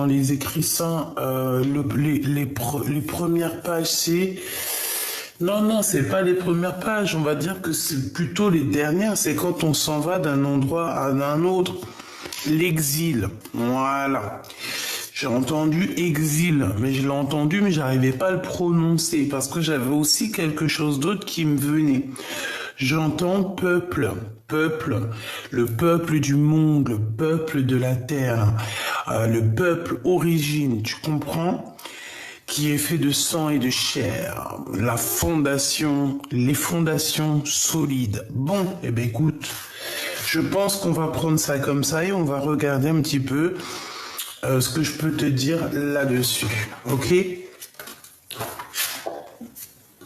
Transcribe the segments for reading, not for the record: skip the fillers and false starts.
dans les écrits saints, les premières pages, c'est... Non, non, c'est pas les premières pages. On va dire que c'est plutôt les dernières. C'est quand on s'en va d'un endroit à un autre. L'exil. Voilà. J'ai entendu exil, mais je l'ai entendu, mais j'arrivais pas à le prononcer parce que j'avais aussi quelque chose d'autre qui me venait. J'entends peuple, peuple, le peuple du monde, le peuple de la terre, le peuple origine, tu comprends? Qui est fait de sang et de chair, la fondation, les fondations solides. Bon, eh ben écoute, je pense qu'on va prendre ça comme ça et on va regarder un petit peu ce que je peux te dire là-dessus, ok?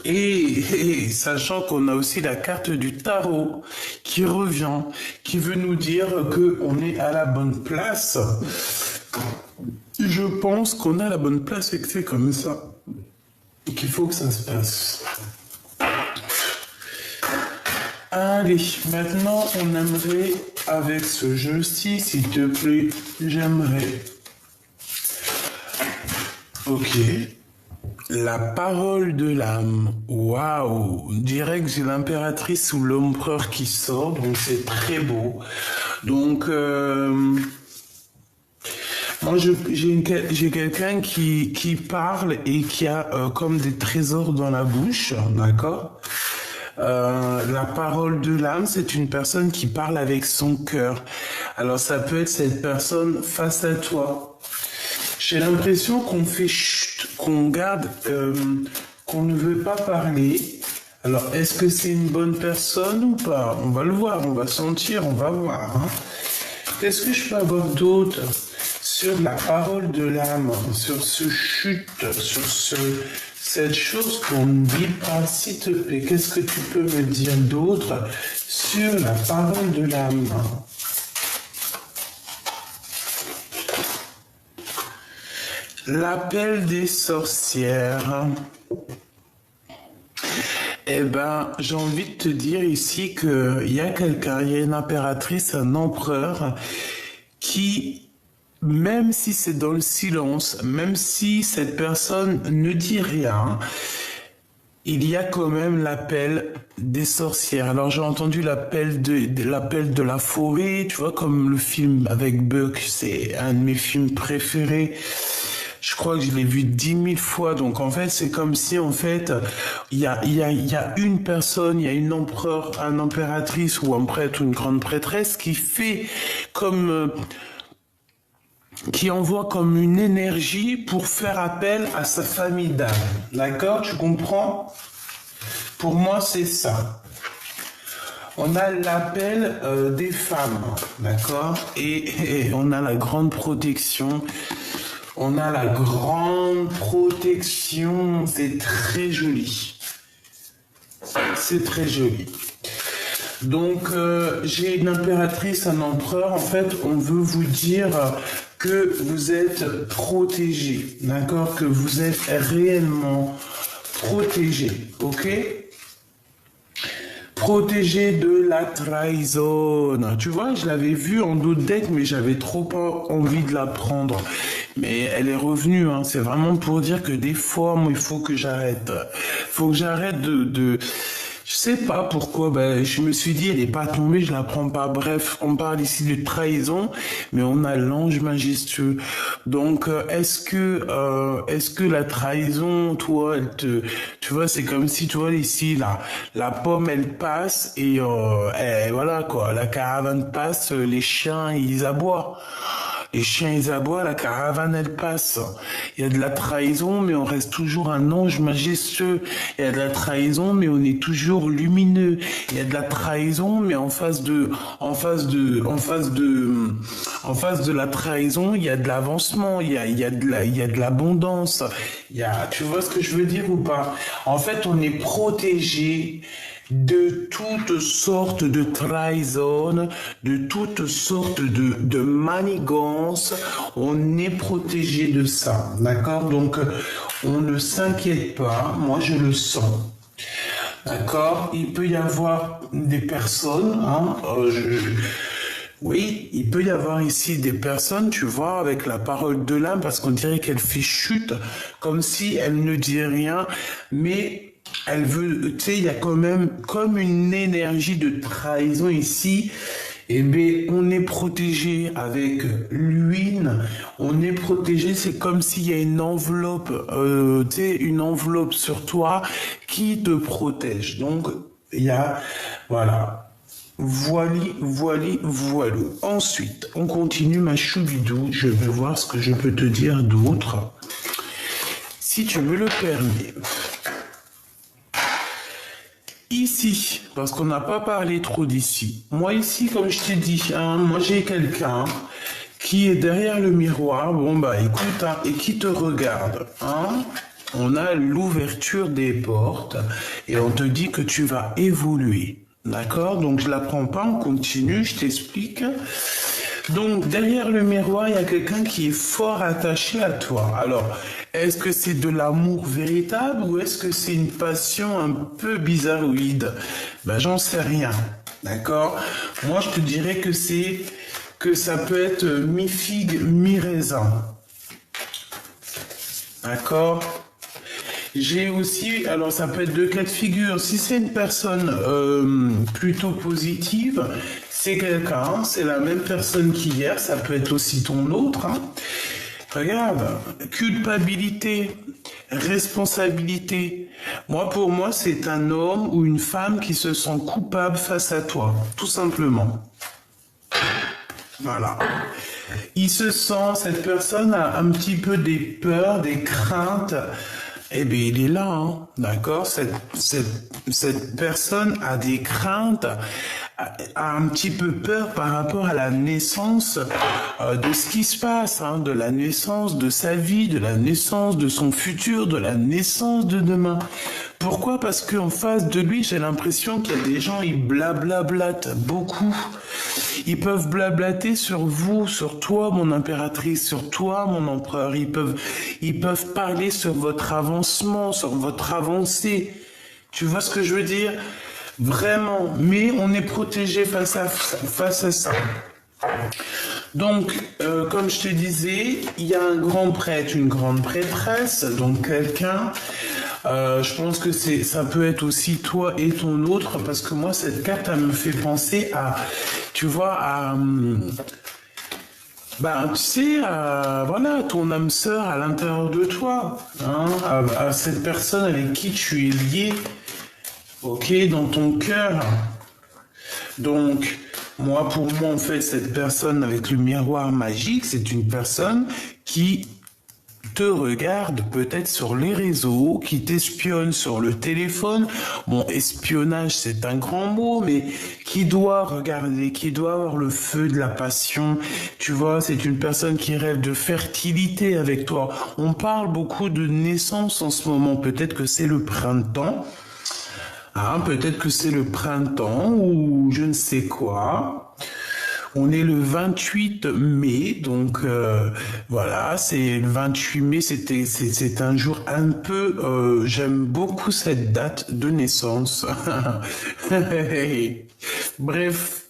Et sachant qu'on a aussi la carte du tarot qui revient, qui veut nous dire que on est à la bonne place. Je pense qu'on a la bonne place et que c'est comme ça qu'il faut que ça se passe. Allez, maintenant on aimerait, avec ce jeu-ci, s'il te plaît, j'aimerais. Ok. La parole de l'âme. Waouh. On dirait que j'ai l'impératrice ou l'empereur qui sort, donc c'est très beau. Donc, moi, j'ai quelqu'un qui parle et qui a comme des trésors dans la bouche, d'accord? La parole de l'âme, c'est une personne qui parle avec son cœur. Alors, ça peut être cette personne face à toi. J'ai l'impression qu'on fait chut, qu'on garde, qu'on ne veut pas parler. Alors, est-ce que c'est une bonne personne ou pas? On va le voir, on va sentir, on va voir. Hein. Qu'est-ce que je peux avoir d'autre sur la parole de l'âme, sur ce chute, sur cette chose qu'on ne dit pas, s'il te plaît? Qu'est-ce que tu peux me dire d'autre sur la parole de l'âme? L'appel des sorcières. Eh ben, j'ai envie de te dire ici qu'il y a quelqu'un, il y a une impératrice, un empereur, qui, même si c'est dans le silence, même si cette personne ne dit rien, il y a quand même l'appel des sorcières. Alors j'ai entendu l'appel de la forêt, tu vois, comme le film avec Buck, c'est un de mes films préférés. Je crois que je l'ai vu 10 000 fois. Donc, en fait, c'est comme si, en fait, il y a une personne, il y a une empereur, une impératrice ou un prêtre ou une grande prêtresse qui fait comme, qui envoie comme une énergie pour faire appel à sa famille d'âme. D'accord? Tu comprends? Pour moi, c'est ça. On a l'appel des femmes. D'accord? Et on a la grande protection. On a la grande protection, c'est très joli. C'est très joli. Donc, j'ai une impératrice, un empereur. En fait, on veut vous dire que vous êtes protégé, d'accord? Que vous êtes réellement protégé, ok? Protégé de la trahison. Tu vois, je l'avais vue en d'autres decks, mais j'avais trop pas envie de la prendre. Mais elle est revenue, hein. C'est vraiment pour dire que des fois, moi, il faut que j'arrête. Faut que j'arrête je sais pas pourquoi, je me suis dit, elle est pas tombée, je la prends pas. Bref, on parle ici de trahison, mais on a l'ange majestueux. Donc, est-ce que la trahison, toi, tu vois, c'est comme si, tu vois, ici, la pomme, elle passe et voilà, quoi, la caravane passe, les chiens, ils aboient. Les chiens, ils aboient, la caravane, elle passe. Il y a de la trahison, mais on reste toujours un ange majestueux. Il y a de la trahison, mais on est toujours lumineux. Il y a de la trahison, mais en face de la trahison, il y a de l'avancement, il y a de l'abondance. Tu vois ce que je veux dire ou pas? En fait, on est protégé de toutes sortes de trahison, de toutes sortes de manigances. On est protégé de ça, d'accord? Donc, on ne s'inquiète pas. Moi, je le sens. D'accord? Il peut y avoir des personnes, hein, Oui, il peut y avoir ici des personnes, tu vois, avec la parole de l'âme, parce qu'on dirait qu'elle fait chute, comme si elle ne dit rien, mais elle veut, tu sais, il y a quand même comme une énergie de trahison ici. Eh bien, on est protégé avec l'huile, on est protégé, c'est comme s'il y a une enveloppe, tu sais, une enveloppe sur toi qui te protège. Donc, il y a, voilà. Voilou. Ensuite, on continue ma choubidou. Je vais voir ce que je peux te dire d'autre. Si tu me le permets. Ici, parce qu'on n'a pas parlé trop d'ici. Moi ici, comme je t'ai dit, hein, moi j'ai quelqu'un qui est derrière le miroir. Bon bah écoute, hein, et qui te regarde. Hein. On a l'ouverture des portes et on te dit que tu vas évoluer. D'accord? Donc je la prends pas, on continue, je t'explique. Donc derrière le miroir, il y a quelqu'un qui est fort attaché à toi. Alors, est-ce que c'est de l'amour véritable ou est-ce que c'est une passion un peu bizarroïde? Ben j'en sais rien. D'accord? Moi je te dirais que ça peut être mi-figue, mi-raisin. D'accord? J'ai aussi, alors ça peut être deux cas de figure. Si c'est une personne plutôt positive, c'est quelqu'un, c'est la même personne qu'hier, ça peut être aussi ton autre. Hein. Regarde, culpabilité, responsabilité. Moi, pour moi, c'est un homme ou une femme qui se sent coupable face à toi, tout simplement. Voilà. Il se sent, cette personne a un petit peu des peurs, des craintes. Eh bien, il est là, hein, d'accord? Cette personne a des craintes, a un petit peu peur par rapport à la naissance de ce qui se passe, hein, de la naissance de sa vie, de la naissance de son futur, de la naissance de demain. Pourquoi? Parce qu'en face de lui, j'ai l'impression qu'il y a des gens, ils blablablatent beaucoup. Ils peuvent blablater sur vous, sur toi, mon impératrice, sur toi, mon empereur. Ils peuvent parler sur votre avancement, sur votre avancée. Tu vois ce que je veux dire? Vraiment. Mais on est protégé face à ça. Donc, comme je te disais, il y a un grand prêtre, une grande prêtresse, donc quelqu'un. Je pense que ça peut être aussi toi et ton autre, parce que moi, cette carte, elle me fait penser à, tu vois, à, ben, tu sais, voilà, ton âme sœur à l'intérieur de toi, hein, à cette personne avec qui tu es lié, ok, dans ton cœur. Donc, moi, pour moi, en fait, cette personne avec le miroir magique, c'est une personne qui te regarde peut-être sur les réseaux, qui t'espionne sur le téléphone. Bon, espionnage, c'est un grand mot, mais qui doit regarder, qui doit avoir le feu de la passion. Tu vois, c'est une personne qui rêve de fertilité avec toi. On parle beaucoup de naissance en ce moment. Peut-être que c'est le printemps. Hein, peut-être que c'est le printemps ou je ne sais quoi. On est le 28 mai, donc voilà, c'est le 28 mai, c'est un jour un peu, j'aime beaucoup cette date de naissance. Bref.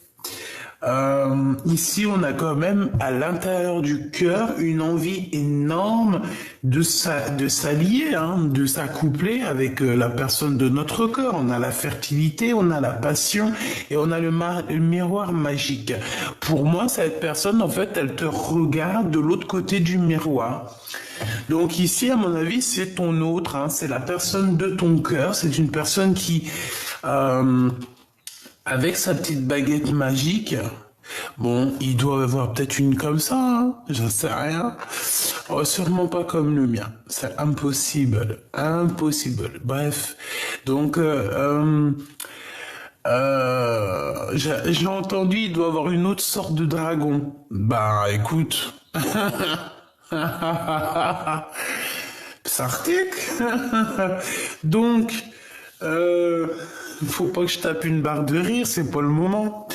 Ici, on a quand même à l'intérieur du cœur une envie énorme de s'allier, hein, de s'accoupler avec la personne de notre cœur. On a la fertilité, on a la passion et on a le miroir magique. Pour moi, cette personne, en fait, elle te regarde de l'autre côté du miroir. Donc ici, à mon avis, c'est ton autre, hein, c'est la personne de ton cœur. C'est une personne qui... avec sa petite baguette magique, bon, il doit avoir peut-être une comme ça, hein, j'en sais rien. Oh, sûrement pas comme le mien, c'est impossible, impossible. Bref, donc j'ai entendu, il doit avoir une autre sorte de dragon. Bah, écoute. Sartek. Donc, faut pas que je tape une barre de rire, c'est pas le moment.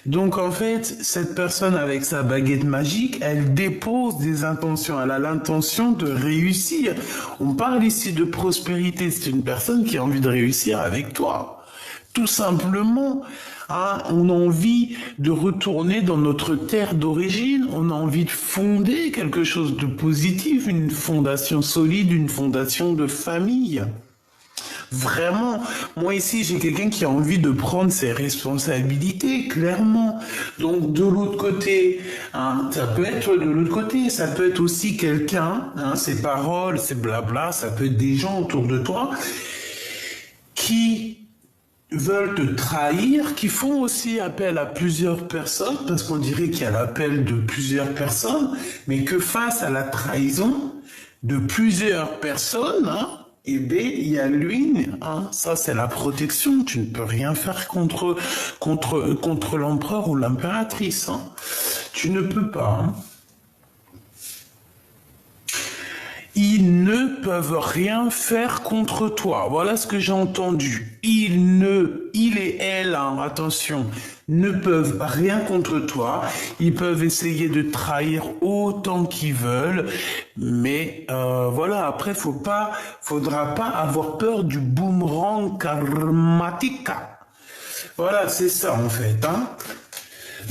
Donc en fait, cette personne avec sa baguette magique, elle dépose des intentions, elle a l'intention de réussir. On parle ici de prospérité, c'est une personne qui a envie de réussir avec toi. Tout simplement. hein. On a envie de retourner dans notre terre d'origine, on a envie de fonder quelque chose de positif, une fondation solide, une fondation de famille. Vraiment, moi ici, j'ai quelqu'un qui a envie de prendre ses responsabilités, clairement. Donc, de l'autre côté, hein, ça peut être de l'autre côté, ça peut être aussi quelqu'un, hein, ses paroles, ses blabla, ça peut être des gens autour de toi qui veulent te trahir, qui font aussi appel à plusieurs personnes, parce qu'on dirait qu'il y a l'appel de plusieurs personnes, mais que face à la trahison de plusieurs personnes, hein, eh bien, il y a lui, hein, ça c'est la protection, tu ne peux rien faire contre l'empereur ou l'impératrice, hein. Tu ne peux pas, hein. Ils ne peuvent rien faire contre toi. Voilà ce que j'ai entendu. Il et elle, hein, attention, ne peuvent rien contre toi. Ils peuvent essayer de trahir autant qu'ils veulent. Mais voilà, après, faudra pas avoir peur du boomerang karmatique. Voilà, c'est ça en fait, hein.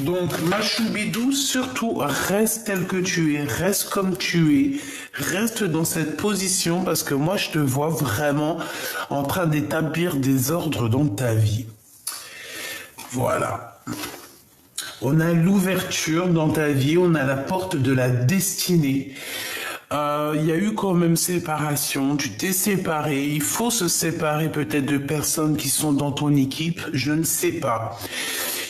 Donc, ma choubidou, surtout, reste tel que tu es, reste comme tu es, reste dans cette position parce que moi, je te vois vraiment en train d'établir des ordres dans ta vie. Voilà. On a l'ouverture dans ta vie, on a la porte de la destinée. Il y a eu quand même séparation, tu t'es séparé, il faut se séparer peut-être de personnes qui sont dans ton équipe, je ne sais pas.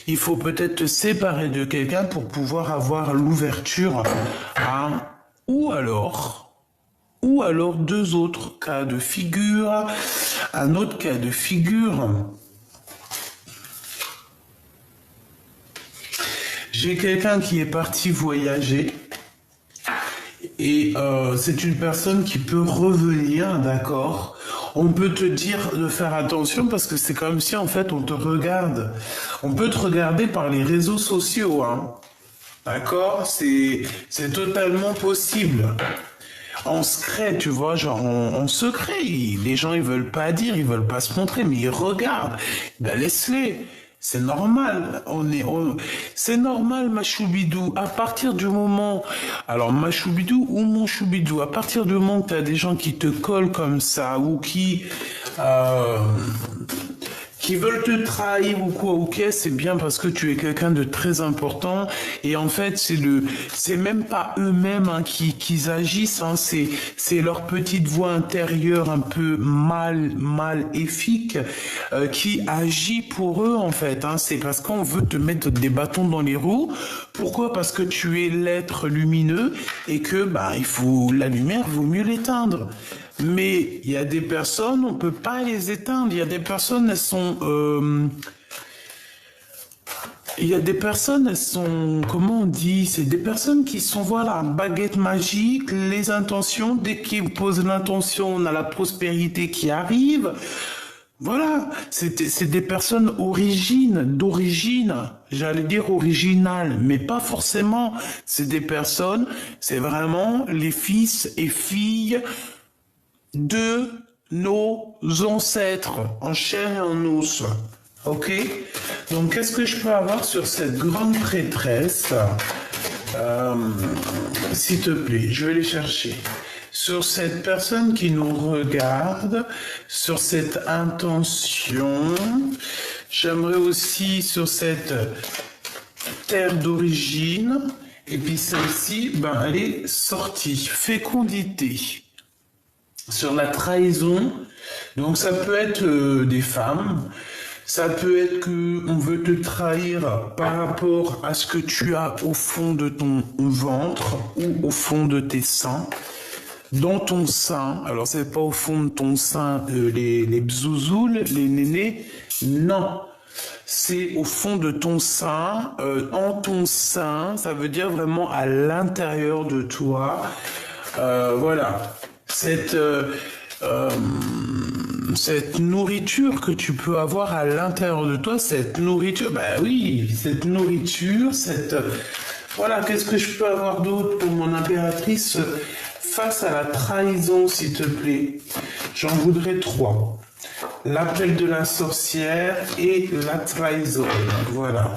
Il faut peut-être te séparer de quelqu'un pour pouvoir avoir l'ouverture, hein. Ou alors deux autres cas de figure, un autre cas de figure. J'ai quelqu'un qui est parti voyager et c'est une personne qui peut revenir, d'accord? On peut te dire de faire attention parce que c'est comme si en fait on te regarde. On peut te regarder par les réseaux sociaux, hein. D'accord? C'est totalement possible. En secret, tu vois, genre en secret. Les gens ils veulent pas dire, ils veulent pas se montrer, mais ils regardent. Ben laisse-les. C'est normal, c'est normal, ma choubidou. À partir du moment, alors ma choubidou ou mon choubidou, à partir du moment que tu as des gens qui te collent comme ça ou qui veulent te trahir ou quoi, ok, c'est bien parce que tu es quelqu'un de très important et en fait c'est même pas eux-mêmes, hein, qui agissent, hein, c'est leur petite voix intérieure un peu maléfique qui agit pour eux en fait, hein. C'est parce qu'on veut te mettre des bâtons dans les roues. Pourquoi? Parce que tu es l'être lumineux et que il faut la lumière, vaut mieux l'éteindre. Mais il y a des personnes, on peut pas les éteindre. Il y a des personnes, elles sont, comment on dit? C'est des personnes qui sont, voilà, baguette magique, les intentions. Dès qu'ils posent l'intention, on a la prospérité qui arrive. Voilà, c'est des personnes d'origine, j'allais dire originales, mais pas forcément. C'est des personnes, c'est vraiment les fils et filles de nos ancêtres, en chair et en os. Ok? Donc, qu'est-ce que je peux avoir sur cette grande prêtresse? S'il te plaît, je vais les chercher. Sur cette personne qui nous regarde, sur cette intention, j'aimerais aussi sur cette terre d'origine, et puis celle-ci, elle est sortie, fécondité. Sur la trahison, donc ça peut être des femmes, ça peut être que on veut te trahir par rapport à ce que tu as au fond de ton ventre ou au fond de tes seins. Dans ton sein, alors c'est pas au fond de ton sein les bzouzoules, les nénés, non. C'est au fond de ton sein, en ton sein, ça veut dire vraiment à l'intérieur de toi. Voilà. Cette nourriture que tu peux avoir à l'intérieur de toi, cette nourriture, cette nourriture, voilà, qu'est-ce que je peux avoir d'autre pour mon impératrice face à la trahison, s'il te plaît? J'en voudrais 3. l'appel de la sorcière et la trahison. Voilà.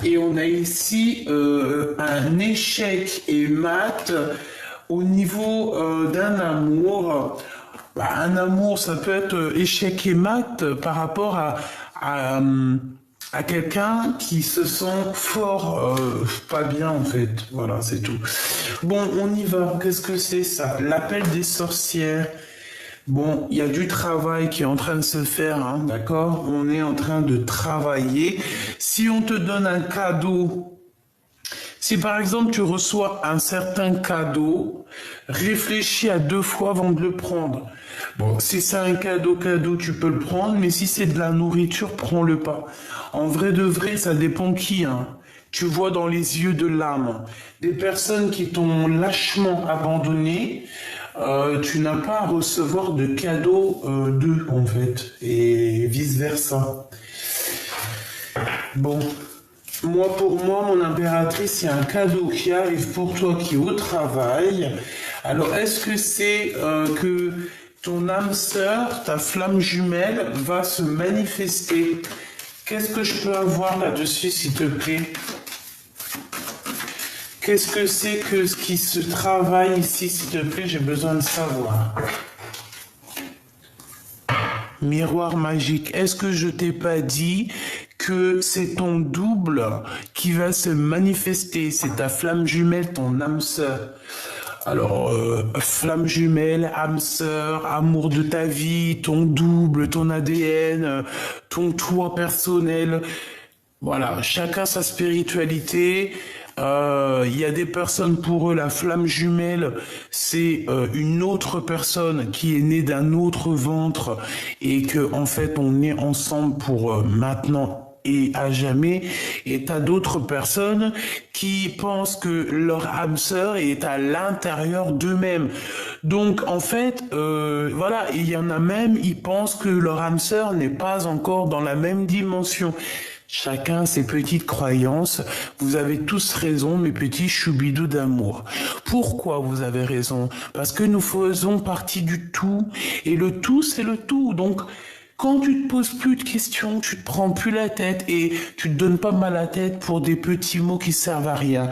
Et on a ici un échec et mat au niveau d'un amour. Bah, un amour, ça peut être échec et mat par rapport à quelqu'un qui se sent fort, pas bien en fait. Voilà, c'est tout. Bon, on y va. Qu'est-ce que c'est ça? L'appel des sorcières. Bon, il y a du travail qui est en train de se faire, hein, d'accord? On est en train de travailler. Si on te donne un cadeau, si par exemple tu reçois un certain cadeau, réfléchis à 2 fois avant de le prendre. Bon, si c'est un cadeau, tu peux le prendre, mais si c'est de la nourriture, prends-le pas. En vrai de vrai, ça dépend qui, hein. Tu vois dans les yeux de l'âme. Des personnes qui t'ont lâchement abandonné, tu n'as pas à recevoir de cadeaux d'eux, en fait, et vice-versa. Bon, moi, pour moi, mon impératrice, il y a un cadeau qui arrive pour toi qui est au travail. Alors, est-ce que c'est que ton âme sœur, ta flamme jumelle, va se manifester? Qu'est-ce que je peux avoir là-dessus, s'il te plaît? Qu'est-ce que c'est que ce qui se travaille ici, s'il te plaît? J'ai besoin de savoir. Miroir magique, est-ce que je t'ai pas dit que c'est ton double qui va se manifester? C'est ta flamme jumelle, ton âme sœur. Alors, flamme jumelle, âme sœur, amour de ta vie, ton double, ton ADN, ton toi personnel. Voilà, chacun sa spiritualité. Il y a des personnes, pour eux, la flamme jumelle, c'est une autre personne qui est née d'un autre ventre et que en fait on est ensemble pour maintenant et à jamais. Et t'as d'autres personnes qui pensent que leur âme sœur est à l'intérieur d'eux-mêmes. Donc en fait, voilà, il y en a même, ils pensent que leur âme sœur n'est pas encore dans la même dimension. Chacun ses petites croyances. Vous avez tous raison, mes petits choubidous d'amour. Pourquoi vous avez raison? Parce que nous faisons partie du tout. Et le tout, c'est le tout. Donc, quand tu te poses plus de questions, tu te prends plus la tête et tu te donnes pas mal la tête pour des petits mots qui servent à rien.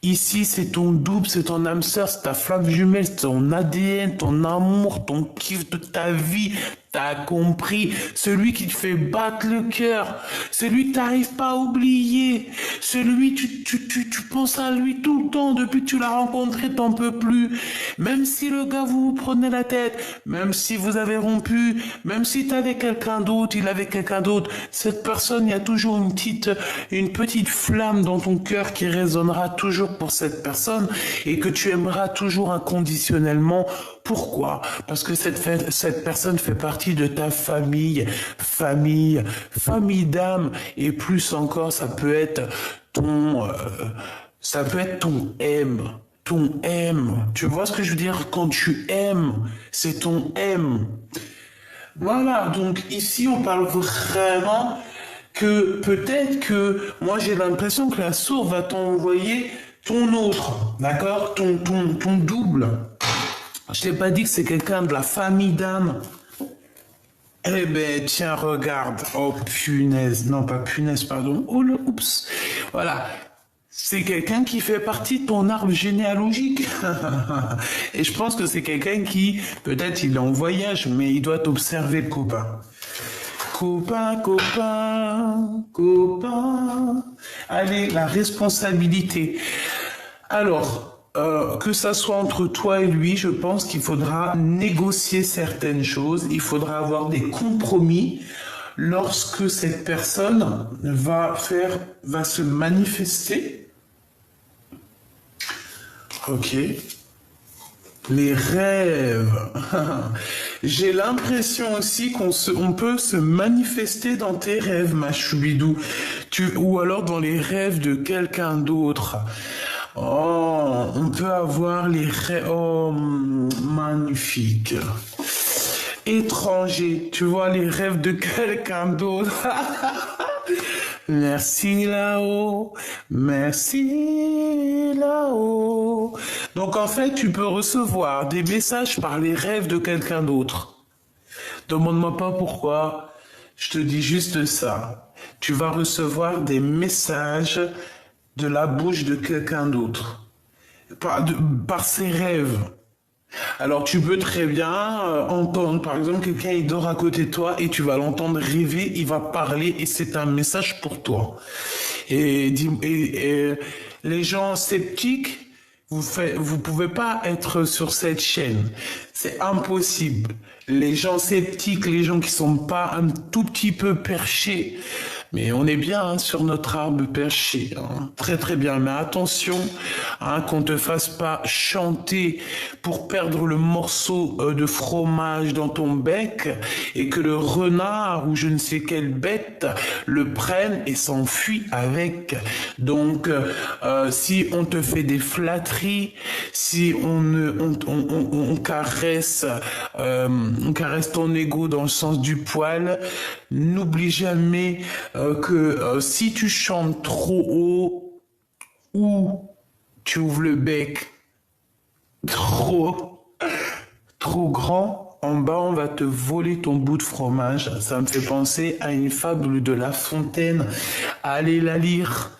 Ici, c'est ton double, c'est ton âme sœur, c'est ta flamme jumelle, c'est ton ADN, ton amour, ton kiff de ta vie. T'as compris, celui qui te fait battre le cœur, celui que t'arrives pas à oublier, celui tu penses à lui tout le temps, depuis que tu l'as rencontré, t'en peux plus. Même si le gars vous prenez la tête, même si vous avez rompu, même si t'avais quelqu'un d'autre, il avait quelqu'un d'autre, cette personne, il y a toujours une petite flamme dans ton cœur qui résonnera toujours pour cette personne et que tu aimeras toujours inconditionnellement. Pourquoi? Parce que cette personne fait partie de ta famille d'âme, et plus encore, ça peut être ton M. Tu vois ce que je veux dire? Quand tu aimes, c'est ton M. Voilà, donc ici on parle vraiment que peut-être que moi j'ai l'impression que la source va t'envoyer ton autre, d'accord? Ton double. Je t'ai pas dit que c'est quelqu'un de la famille d'âme. Eh ben, tiens, regarde. Oh, punaise. Non, pas punaise, pardon. Oh, oups. Voilà. C'est quelqu'un qui fait partie de ton arbre généalogique. Et je pense que c'est quelqu'un qui, peut-être il est en voyage, mais il doit t'observer, le copain. Copain, copain, copain. Allez, la responsabilité. Alors, que ça soit entre toi et lui, je pense qu'il faudra négocier certaines choses, il faudra avoir des compromis lorsque cette personne va se manifester. Ok. Les rêves. J'ai l'impression aussi qu'on peut se manifester dans tes rêves, ma choubidou. Ou alors dans les rêves de quelqu'un d'autre. Oh, on peut avoir les rêves. Oh, magnifique. Étranger, tu vois les rêves de quelqu'un d'autre. Merci là-haut, merci là-haut. Donc en fait, tu peux recevoir des messages par les rêves de quelqu'un d'autre. Demande-moi pas pourquoi, je te dis juste ça. Tu vas recevoir des messages de la bouche de quelqu'un d'autre, par ses rêves. Alors tu peux très bien entendre, par exemple, quelqu'un il dort à côté de toi et tu vas l'entendre rêver, il va parler et c'est un message pour toi. Et les gens sceptiques, vous pouvez pas être sur cette chaîne. C'est impossible. Les gens sceptiques, les gens qui sont pas un tout petit peu perchés, mais on est bien hein, sur notre arbre perché, hein. Très très bien. Mais attention, hein, qu'on te fasse pas chanter pour perdre le morceau de fromage dans ton bec et que le renard ou je ne sais quelle bête le prenne et s'enfuit avec. Donc, si on te fait des flatteries, si on caresse ton ego dans le sens du poil, n'oublie jamais que si tu chantes trop haut ou tu ouvres le bec trop grand, en bas on va te voler ton bout de fromage. Ça me fait penser à une fable de La Fontaine. Allez la lire.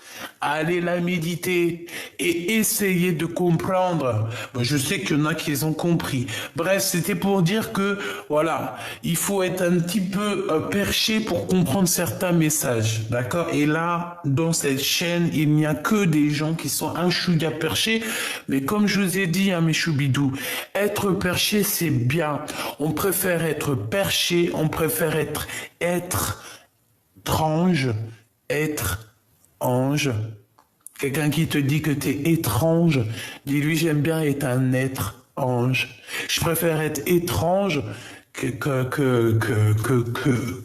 Allez la méditer et essayez de comprendre. Bon, je sais qu'il y en a qui les ont compris. Bref, c'était pour dire que, voilà, il faut être un petit peu perché pour comprendre certains messages, d'accord? Et là, dans cette chaîne, il n'y a que des gens qui sont un chouïa perchés. Mais comme je vous ai dit, hein, mes choubidous, être perché, c'est bien. On préfère être perché, on préfère être étrange, être ange. Quelqu'un qui te dit que t'es étrange, dis-lui j'aime bien être un être ange. Je préfère être étrange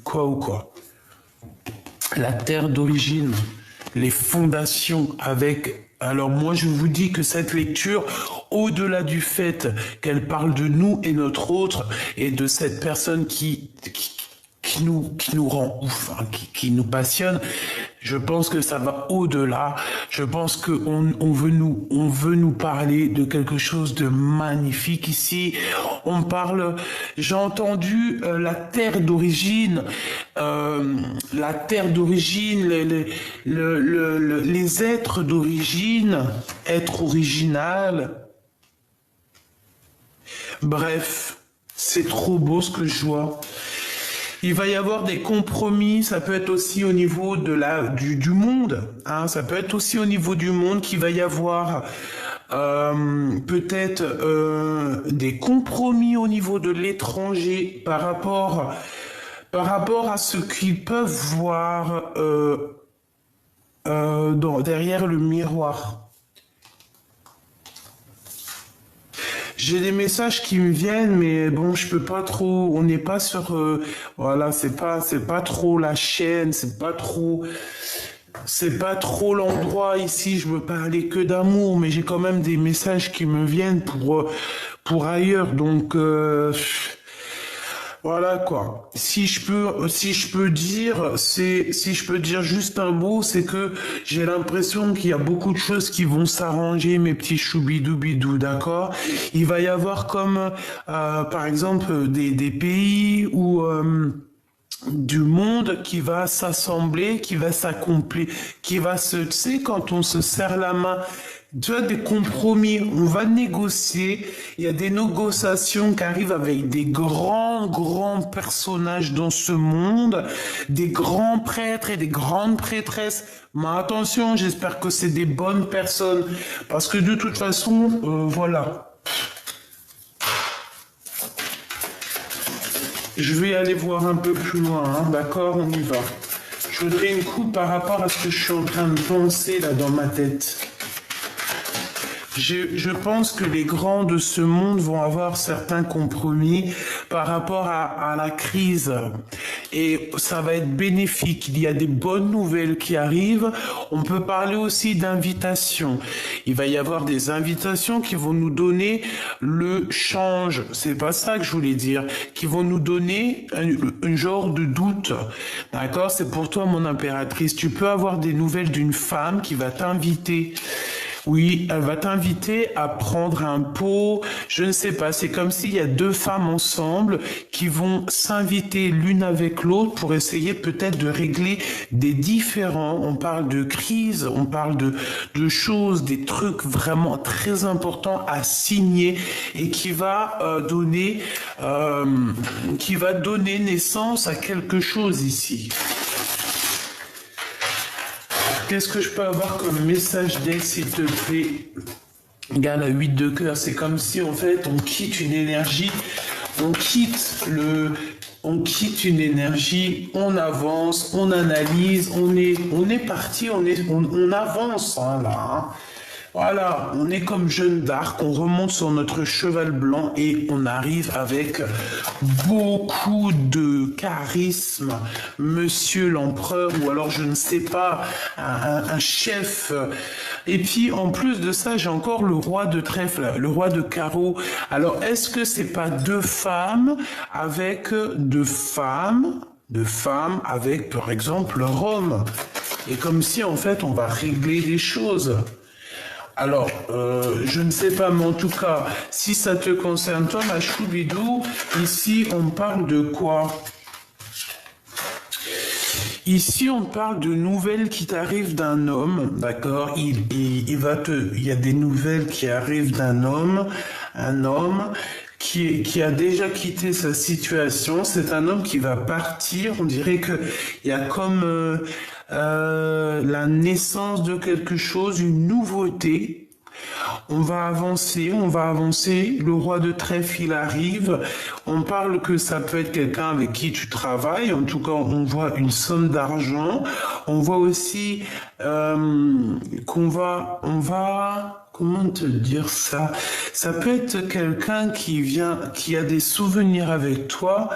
quoi ou quoi. La terre d'origine, les fondations avec. Alors moi je vous dis que cette lecture, au-delà du fait qu'elle parle de nous et notre autre et de cette personne qui nous rend ouf, hein, qui nous passionne. Je pense que ça va au-delà. Je pense qu'on veut nous parler de quelque chose de magnifique ici. On parle, j'ai entendu la terre d'origine, les êtres d'origine, être original. Bref, c'est trop beau ce que je vois. Il va y avoir des compromis, ça peut être aussi au niveau du monde, hein, ça peut être aussi au niveau du monde qu'il va y avoir peut-être des compromis au niveau de l'étranger par rapport à ce qu'ils peuvent voir derrière le miroir. J'ai des messages qui me viennent, mais bon, je peux pas trop. On n'est pas sur, voilà, c'est pas trop la chaîne, c'est pas trop l'endroit ici. Je veux parler que d'amour, mais j'ai quand même des messages qui me viennent pour ailleurs. Donc voilà quoi. Si je peux dire juste un mot, c'est que j'ai l'impression qu'il y a beaucoup de choses qui vont s'arranger, mes petits choubidoubidou, d'accord? Il va y avoir comme, par exemple, des pays où du monde qui va s'assembler, qui va s'accomplir, qui va tu sais, quand on se serre la main, tu as des compromis, on va négocier, il y a des négociations qui arrivent avec des grands personnages dans ce monde, des grands prêtres et des grandes prêtresses. Mais attention, j'espère que c'est des bonnes personnes, parce que de toute façon, voilà. Je vais aller voir un peu plus loin, hein, d'accord, on y va. Je voudrais une coupe par rapport à ce que je suis en train de penser là dans ma tête. Je pense que les grands de ce monde vont avoir certains compromis par rapport à la crise. Et ça va être bénéfique. Il y a des bonnes nouvelles qui arrivent. On peut parler aussi d'invitations. Il va y avoir des invitations qui vont nous donner le change. C'est pas ça que je voulais dire. Qui vont nous donner un genre de doute. D'accord? C'est pour toi, mon impératrice. Tu peux avoir des nouvelles d'une femme qui va t'inviter. Oui, elle va t'inviter à prendre un pot, je ne sais pas, c'est comme s'il y a deux femmes ensemble qui vont s'inviter l'une avec l'autre pour essayer peut-être de régler des différends. On parle de crise, on parle de choses, des trucs vraiment très importants à signer et qui va donner naissance à quelque chose ici. Qu'est-ce que je peux avoir comme message d'aide, s'il te plaît? Regarde, la 8 de cœur, c'est comme si, en fait, on quitte une énergie, on quitte une énergie, on avance, on analyse, on est parti, on avance, hein, là, hein. Voilà, on est comme Jeanne d'Arc, on remonte sur notre cheval blanc et on arrive avec beaucoup de charisme, monsieur l'empereur, ou alors je ne sais pas, un chef. Et puis en plus de ça, j'ai encore le roi de trèfle, le roi de carreau. Alors est-ce que c'est pas deux femmes avec avec par exemple Rome? Et comme si en fait on va régler les choses. Alors, je ne sais pas, mais en tout cas, si ça te concerne, toi, ma choubidou, ici, on parle de quoi? Ici, on parle de nouvelles qui t'arrivent d'un homme, d'accord? Il y a des nouvelles qui arrivent d'un homme, un homme qui a déjà quitté sa situation. C'est un homme qui va partir. On dirait que il y a comme la naissance de quelque chose, une nouveauté. On va avancer. Le roi de trèfle, il arrive. On parle que ça peut être quelqu'un avec qui tu travailles. En tout cas, on voit une somme d'argent. On voit aussi comment te dire ça? Ça peut être quelqu'un qui a des souvenirs avec toi.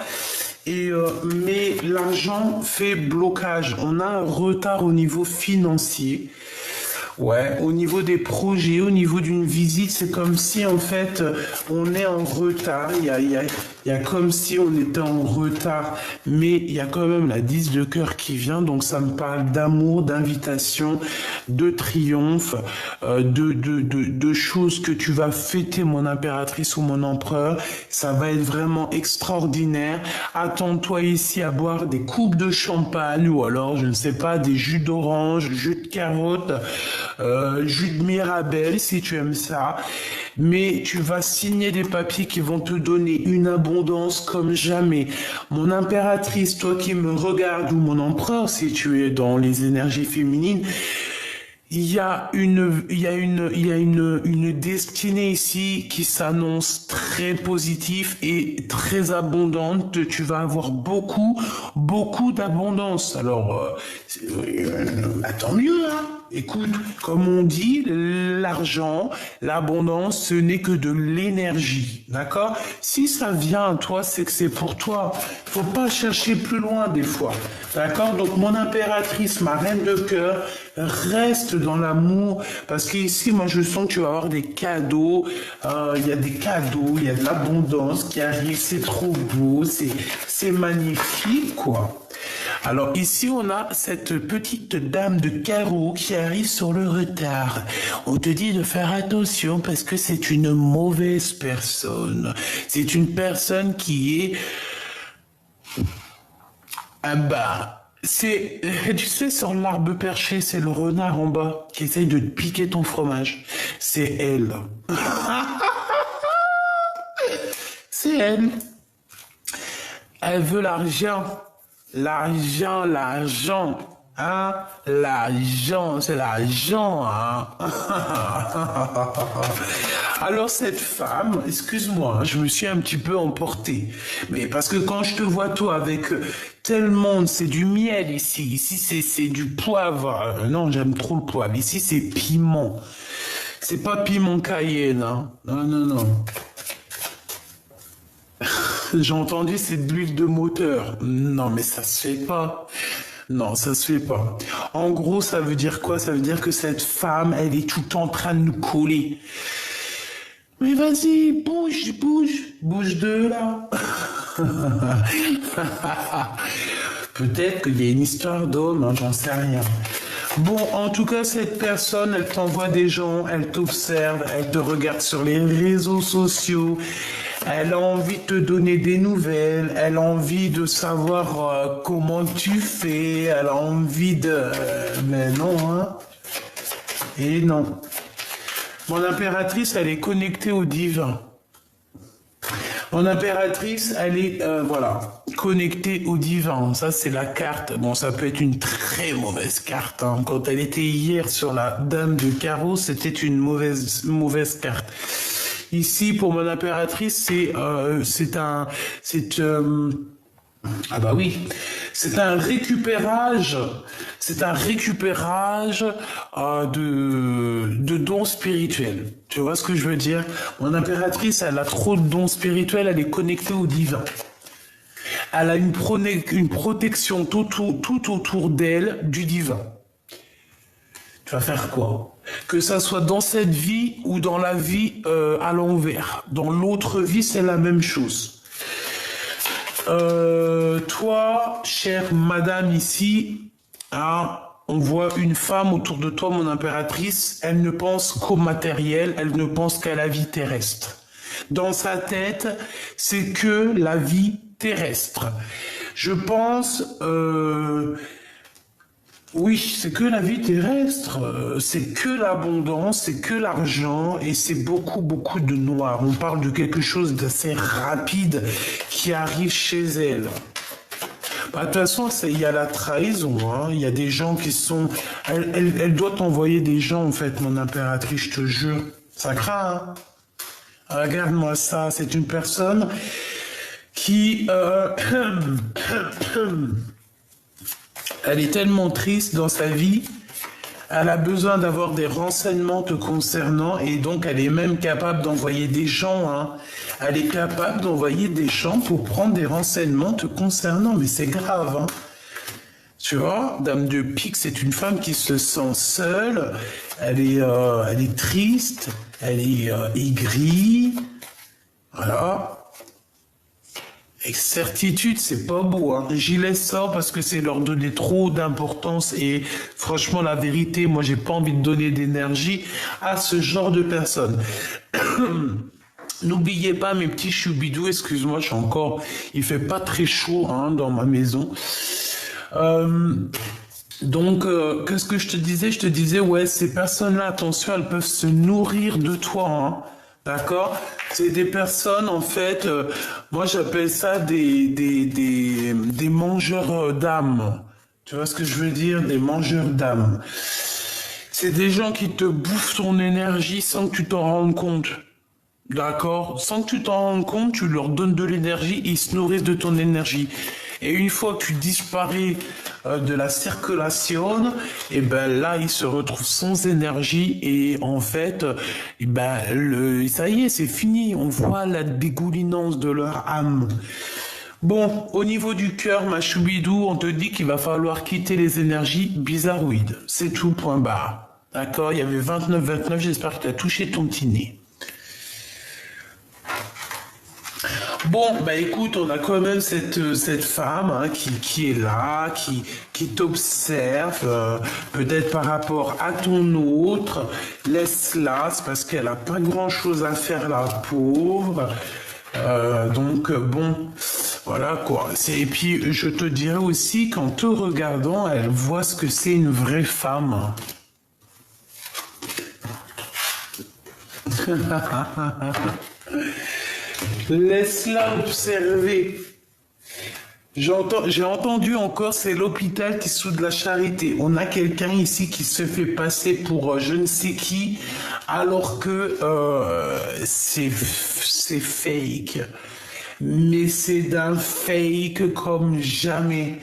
Mais l'argent fait blocage. On a un retard au niveau financier. Ouais, au niveau des projets, au niveau d'une visite, c'est comme si en fait on est en retard. Il y a comme si on était en retard, mais il y a quand même la 10 de cœur qui vient, donc ça me parle d'amour, d'invitation, de triomphe, de choses que tu vas fêter, mon impératrice ou mon empereur. Ça va être vraiment extraordinaire. Attends-toi ici à boire des coupes de champagne ou alors, je ne sais pas, des jus d'orange, jus de carotte. Jus de Mirabelle si tu aimes ça, mais tu vas signer des papiers qui vont te donner une abondance comme jamais. Mon impératrice, toi qui me regardes, ou mon empereur si tu es dans les énergies féminines, il y a une destinée ici qui s'annonce très positive et très abondante. Tu vas avoir beaucoup d'abondance. Alors, tant mieux, hein. Écoute, comme on dit, l'argent, l'abondance, ce n'est que de l'énergie, d'accord? Si ça vient à toi, c'est que c'est pour toi. Faut pas chercher plus loin des fois, d'accord? Donc mon impératrice, ma reine de cœur, reste dans l'amour, parce qu'ici, moi, je sens que tu vas avoir des cadeaux. Il y a des cadeaux, il y a de l'abondance qui arrive. C'est trop beau, c'est magnifique, quoi. Alors ici, on a cette petite dame de carreau qui arrive sur le retard. On te dit de faire attention parce que c'est une mauvaise personne. C'est une personne qui est... Ah bah, tu sais, sur l'arbre perché, c'est le renard en bas qui essaye de te piquer ton fromage. C'est elle. C'est elle. Elle veut l'argent. L'argent, hein? L'argent, c'est l'argent, hein? Alors cette femme, excuse-moi, je me suis un petit peu emporté. Mais parce que quand je te vois toi avec tel monde, c'est du miel ici. Ici, c'est du poivre. Non, j'aime trop le poivre. Ici, c'est piment. C'est pas piment cayenne, hein? Non. J'ai entendu, c'est de l'huile de moteur. Non, mais ça se fait pas. Non, ça se fait pas. En gros, ça veut dire quoi? Ça veut dire que cette femme, elle est tout le temps en train de nous coller. Mais vas-y, bouge de là. Peut-être qu'il y a une histoire d'homme, hein, j'en sais rien. Bon, en tout cas, cette personne, elle t'envoie des gens, elle t'observe, elle te regarde sur les réseaux sociaux, elle a envie de te donner des nouvelles, elle a envie de savoir comment tu fais, elle a envie de... mais non, hein. Et non. Mon impératrice, elle est connectée au divin. Mon impératrice, elle est, voilà, connectée au divin. Ça, c'est la carte. Bon, ça peut être une très mauvaise carte, hein. Quand elle était hier sur la dame de carreau, c'était une mauvaise carte. Ici, pour mon impératrice, ah bah oui, c'est un récupérage de dons spirituels. Tu vois ce que je veux dire? Mon impératrice, elle a trop de dons spirituels, elle est connectée au divin. Elle a une protection tout autour d'elle du divin. Tu vas faire quoi? Que ça soit dans cette vie ou dans la vie à l'envers. Dans l'autre vie, c'est la même chose. Toi, chère madame ici, hein, on voit une femme autour de toi, mon impératrice, elle ne pense qu'au matériel, elle ne pense qu'à la vie terrestre. Dans sa tête, c'est que la vie terrestre. Je pense... oui, c'est que la vie terrestre, c'est que l'abondance, c'est que l'argent et c'est beaucoup de noir. On parle de quelque chose d'assez rapide qui arrive chez elle. Bah, de toute façon, il y a la trahison, hein. Il y a des gens qui sont... Elle doit t'envoyer des gens, en fait, mon impératrice, je te jure. Ça craint, hein. Regarde-moi ça, c'est une personne qui... Elle est tellement triste dans sa vie, elle a besoin d'avoir des renseignements te concernant et donc elle est même capable d'envoyer des gens, hein. Elle est capable d'envoyer des gens pour prendre des renseignements te concernant, mais c'est grave, hein. Tu vois, Dame de Pique, c'est une femme qui se sent seule, elle est triste, elle est aigrie, voilà. Avec certitude, c'est pas beau, hein. J'y laisse ça parce que c'est leur donner trop d'importance et franchement, la vérité, moi, j'ai pas envie de donner d'énergie à ce genre de personnes. N'oubliez pas, mes petits choubidous, excuse-moi, il fait pas très chaud, hein, dans ma maison. Donc, qu'est-ce que je te disais? Je te disais, ouais, ces personnes-là, attention, elles peuvent se nourrir de toi, hein. D'accord? C'est des personnes, en fait, moi j'appelle ça des mangeurs d'âme. Tu vois ce que je veux dire? Des mangeurs d'âme. C'est des gens qui te bouffent ton énergie sans que tu t'en rendes compte. D'accord? Sans que tu t'en rendes compte, tu leur donnes de l'énergie, ils se nourrissent de ton énergie. Et une fois que tu disparais de la circulation, et ben là, ils se retrouvent sans énergie et en fait, et ben ça y est, c'est fini. On voit la dégoulinance de leur âme. Bon, au niveau du cœur, ma choubidou, on te dit qu'il va falloir quitter les énergies bizarroïdes. C'est tout, point barre. D'accord? Il y avait 29, j'espère que tu as touché ton petit nez. Bon, bah écoute, on a quand même cette femme, hein, qui est là, qui t'observe, peut-être par rapport à ton autre. Laisse-la, c'est parce qu'elle a pas grand-chose à faire, la pauvre. Donc bon, voilà quoi. Et puis je te dirais aussi qu'en te regardant, elle voit ce que c'est une vraie femme. Laisse-la observer. J'ai entendu encore, c'est l'hôpital qui soude la charité. On a quelqu'un ici qui se fait passer pour je ne sais qui, alors que c'est fake. Mais c'est d'un fake comme jamais.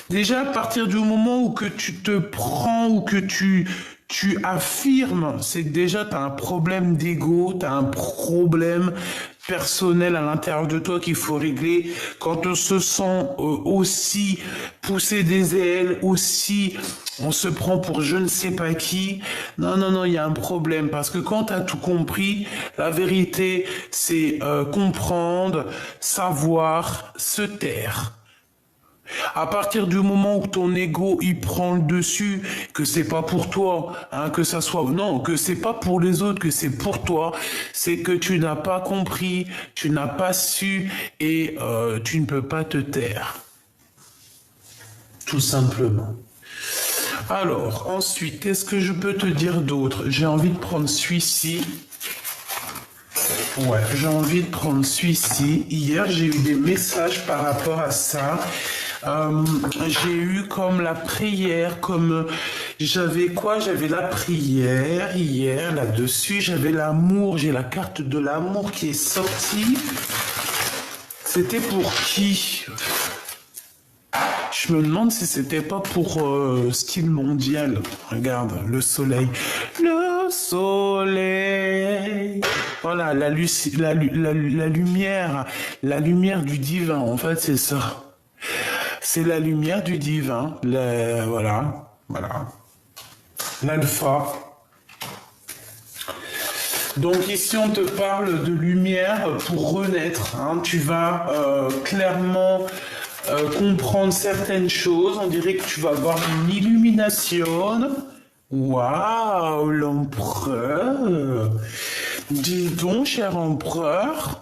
Déjà, à partir du moment où que tu te prends ou que tu affirmes, c'est que déjà tu as un problème d'ego, tu as un problème personnel à l'intérieur de toi qu'il faut régler. Quand on se sent aussi pousser des ailes, aussi on se prend pour je ne sais pas qui. Non, il y a un problème parce que quand tu as tout compris, la vérité c'est comprendre, savoir, se taire. À partir du moment où ton ego il prend le dessus, que c'est pas pour toi, hein, que ça soit non, que c'est pas pour les autres, que c'est pour toi, c'est que tu n'as pas compris, tu n'as pas su et tu ne peux pas te taire, tout simplement. Alors ensuite, qu'est-ce que je peux te dire d'autre? J'ai envie de prendre celui-ci. Ouais, j'ai envie de prendre celui-ci. Hier, j'ai eu des messages par rapport à ça. J'ai eu comme la prière, comme j'avais quoi? J'avais la prière hier là-dessus. J'avais l'amour, j'ai la carte de l'amour qui est sortie. C'était pour qui? Je me demande si c'était pas pour style mondial. Regarde, le soleil. Le soleil. Voilà, la lumière. La lumière du divin, en fait, c'est ça. C'est la lumière du divin. Voilà. L'alpha. Donc ici, on te parle de lumière pour renaître. Hein. Tu vas clairement... comprendre certaines choses, on dirait que tu vas avoir une illumination. Waouh, l'empereur. Dis donc, cher empereur.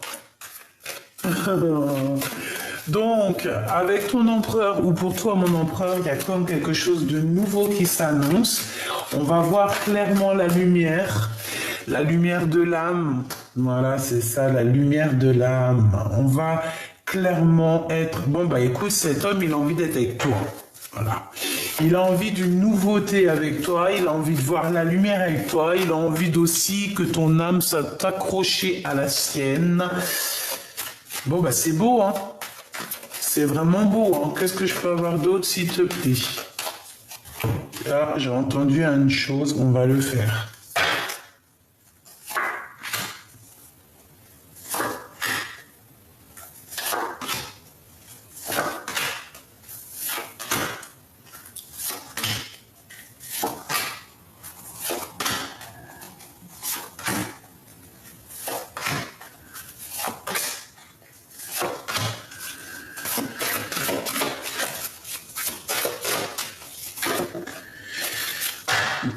Donc, avec ton empereur, ou pour toi, mon empereur, il y a comme quelque chose de nouveau qui s'annonce. On va voir clairement la lumière de l'âme. Voilà, c'est ça, la lumière de l'âme. On va clairement être... Bon, bah écoute, cet homme, il a envie d'être avec toi. Voilà. Il a envie d'une nouveauté avec toi, il a envie de voir la lumière avec toi, il a envie aussi que ton âme soit accrochée à la sienne. Bon, bah c'est beau, hein. C'est vraiment beau, hein. Qu'est-ce que je peux avoir d'autre, s'il te plaît? Là, j'ai entendu une chose, on va le faire.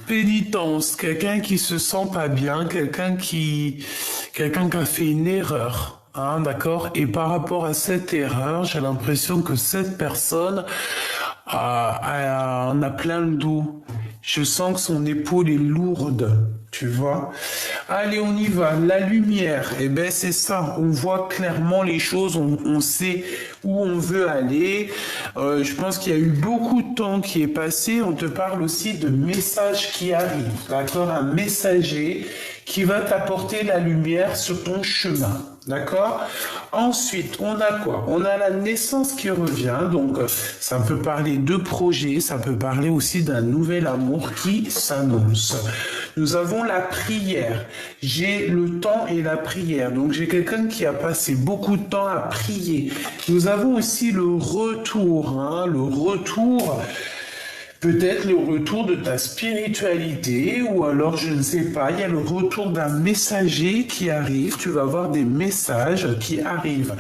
Pénitence, quelqu'un qui se sent pas bien, quelqu'un qui a fait une erreur, hein, d'accord? Et par rapport à cette erreur, j'ai l'impression que cette personne en a plein le dos. Je sens que son épaule est lourde, tu vois. Allez, on y va. La lumière, eh ben c'est ça. On voit clairement les choses, on sait où on veut aller. Je pense qu'il y a eu beaucoup de temps qui est passé. On te parle aussi de messages qui arrivent, d'accord? Un messager qui va t'apporter la lumière sur ton chemin, d'accord? Ensuite, on a quoi? On a la naissance qui revient, donc ça peut parler de projet, ça peut parler aussi d'un nouvel amour qui s'annonce. Nous avons la prière. J'ai le temps et la prière, donc j'ai quelqu'un qui a passé beaucoup de temps à prier. Nous avons aussi le retour, hein, le retour... Peut-être le retour de ta spiritualité, ou alors je ne sais pas, il y a le retour d'un messager qui arrive, tu vas avoir des messages qui arrivent.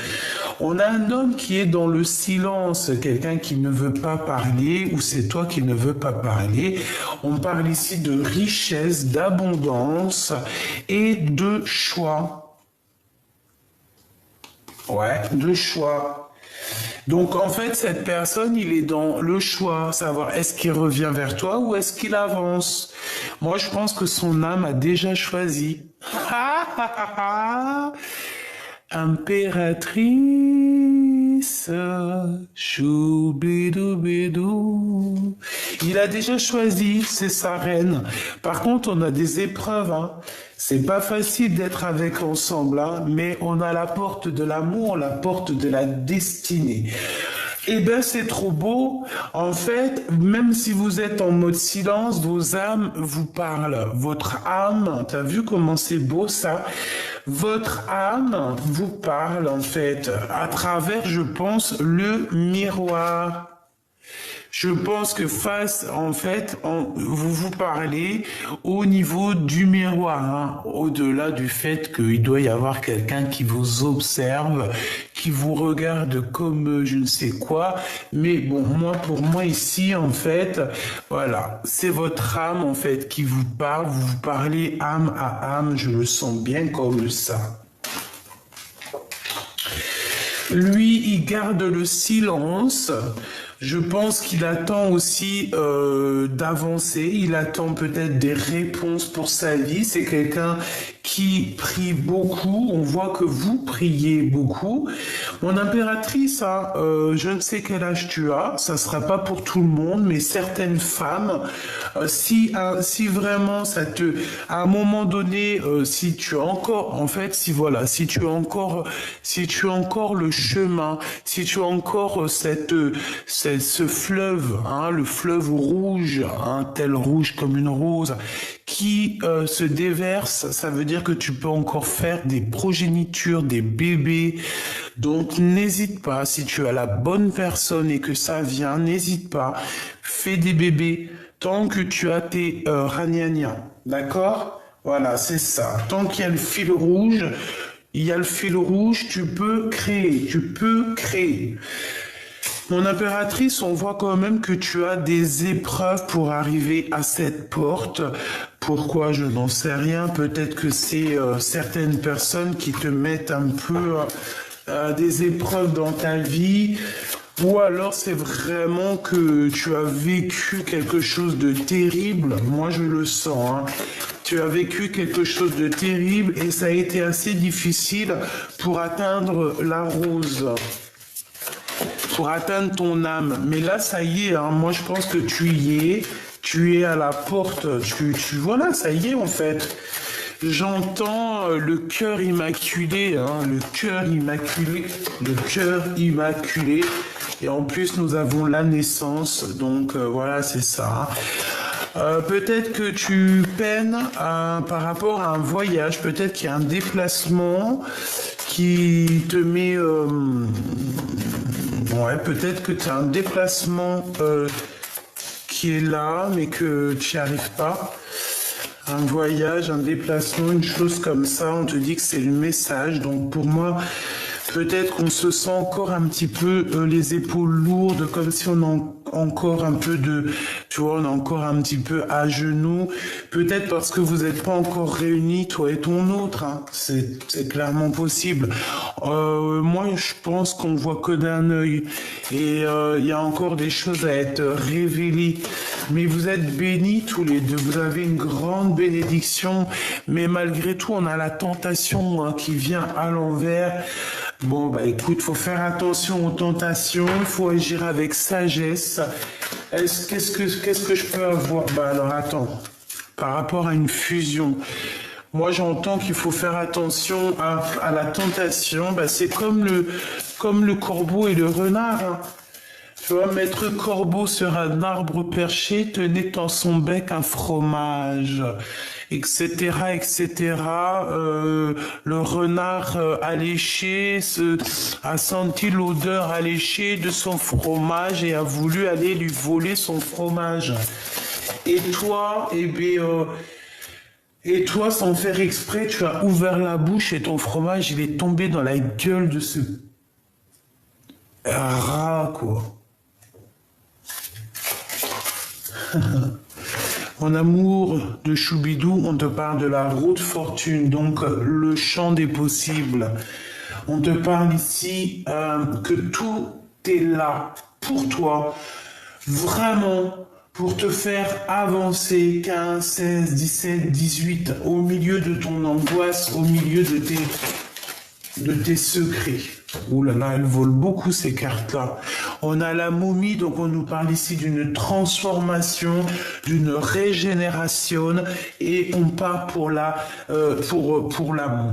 On a un homme qui est dans le silence, quelqu'un qui ne veut pas parler, ou c'est toi qui ne veux pas parler. On parle ici de richesse, d'abondance et de choix. Ouais, de choix. Donc en fait, cette personne, il est dans le choix, savoir est-ce qu'il revient vers toi ou est-ce qu'il avance. Moi, je pense que son âme a déjà choisi. Impératrice, choubidoubidou. Il a déjà choisi, c'est sa reine. Par contre, on a des épreuves, hein. C'est pas facile d'être avec ensemble, hein, mais on a la porte de l'amour, la porte de la destinée. Eh ben, c'est trop beau. En fait, même si vous êtes en mode silence, vos âmes vous parlent. Votre âme, t'as vu comment c'est beau ça? Votre âme vous parle, en fait, à travers, je pense, le miroir. Je pense que face, en fait, vous vous parlez au niveau du miroir, hein, au-delà du fait qu'il doit y avoir quelqu'un qui vous observe, qui vous regarde comme je ne sais quoi. Mais bon, moi, pour moi ici, en fait, voilà, c'est votre âme, en fait, qui vous parle. Vous vous parlez âme à âme, je le sens bien comme ça. Lui, il garde le silence. Je pense qu'il attend aussi d'avancer. Il attend peut-être des réponses pour sa vie. C'est quelqu'un qui prie beaucoup. On voit que vous priez beaucoup. Mon impératrice, hein, je ne sais quel âge tu as. Ça sera pas pour tout le monde, mais certaines femmes, si vraiment ça te, à un moment donné, si tu as encore, en fait, si tu as encore le chemin, si tu as encore ce fleuve, hein, le fleuve rouge, hein, tel rouge comme une rose, qui se déverse, ça veut dire que tu peux encore faire des progénitures, des bébés. Donc n'hésite pas, si tu as la bonne personne et que ça vient, n'hésite pas, fais des bébés tant que tu as tes ragnagnas, d'accord? Voilà, c'est ça. Tant qu'il y a le fil rouge, tu peux créer. Mon impératrice, on voit quand même que tu as des épreuves pour arriver à cette porte. Pourquoi, je n'en sais rien. Peut-être que c'est certaines personnes qui te mettent un peu des épreuves dans ta vie. Ou alors c'est vraiment que tu as vécu quelque chose de terrible. Moi, je le sens, hein. Tu as vécu quelque chose de terrible et ça a été assez difficile pour atteindre la rose, pour atteindre ton âme. Mais là, ça y est, hein, moi je pense que tu es à la porte, voilà, ça y est en fait. J'entends le cœur immaculé, hein, le cœur immaculé. Et en plus, nous avons la naissance, donc voilà, c'est ça. Peut-être que tu peines par rapport à un voyage, peut-être qu'il y a un déplacement qui te met... ouais, peut-être que tu as un déplacement qui est là, mais que tu n'y arrives pas. Un voyage, un déplacement, une chose comme ça, on te dit que c'est le message. Donc pour moi, peut-être qu'on se sent encore un petit peu les épaules lourdes, comme si on a encore un peu tu vois, on est encore un petit peu à genoux. Peut-être parce que vous n'êtes pas encore réunis, toi et ton autre, hein. C'est clairement possible. Moi, je pense qu'on voit que d'un œil. Et il y a encore des choses à être révélées. Mais vous êtes bénis tous les deux. Vous avez une grande bénédiction. Mais malgré tout, on a la tentation, hein, qui vient à l'envers. Bon, bah écoute, faut faire attention aux tentations, il faut agir avec sagesse. Qu'est-ce que je peux avoir? Bah alors attends, par rapport à une fusion, moi j'entends qu'il faut faire attention à la tentation. Bah c'est comme le corbeau et le renard, hein. Tu vois, maître corbeau sur un arbre perché tenait dans son bec un fromage, etc., etc. Le renard alléché a senti l'odeur alléchée de son fromage et a voulu aller lui voler son fromage. Et toi, et toi, sans faire exprès, tu as ouvert la bouche et ton fromage, il est tombé dans la gueule de ce rat, quoi. En amour de Choubidou, on te parle de la route fortune, donc le champ des possibles. On te parle ici que tout est là pour toi, vraiment pour te faire avancer 15, 16, 17, 18, au milieu de ton angoisse, au milieu de tes secrets. Ouh là là, elles volent beaucoup ces cartes-là. On a la momie, donc on nous parle ici d'une transformation, d'une régénération, et on part pour la, pour la.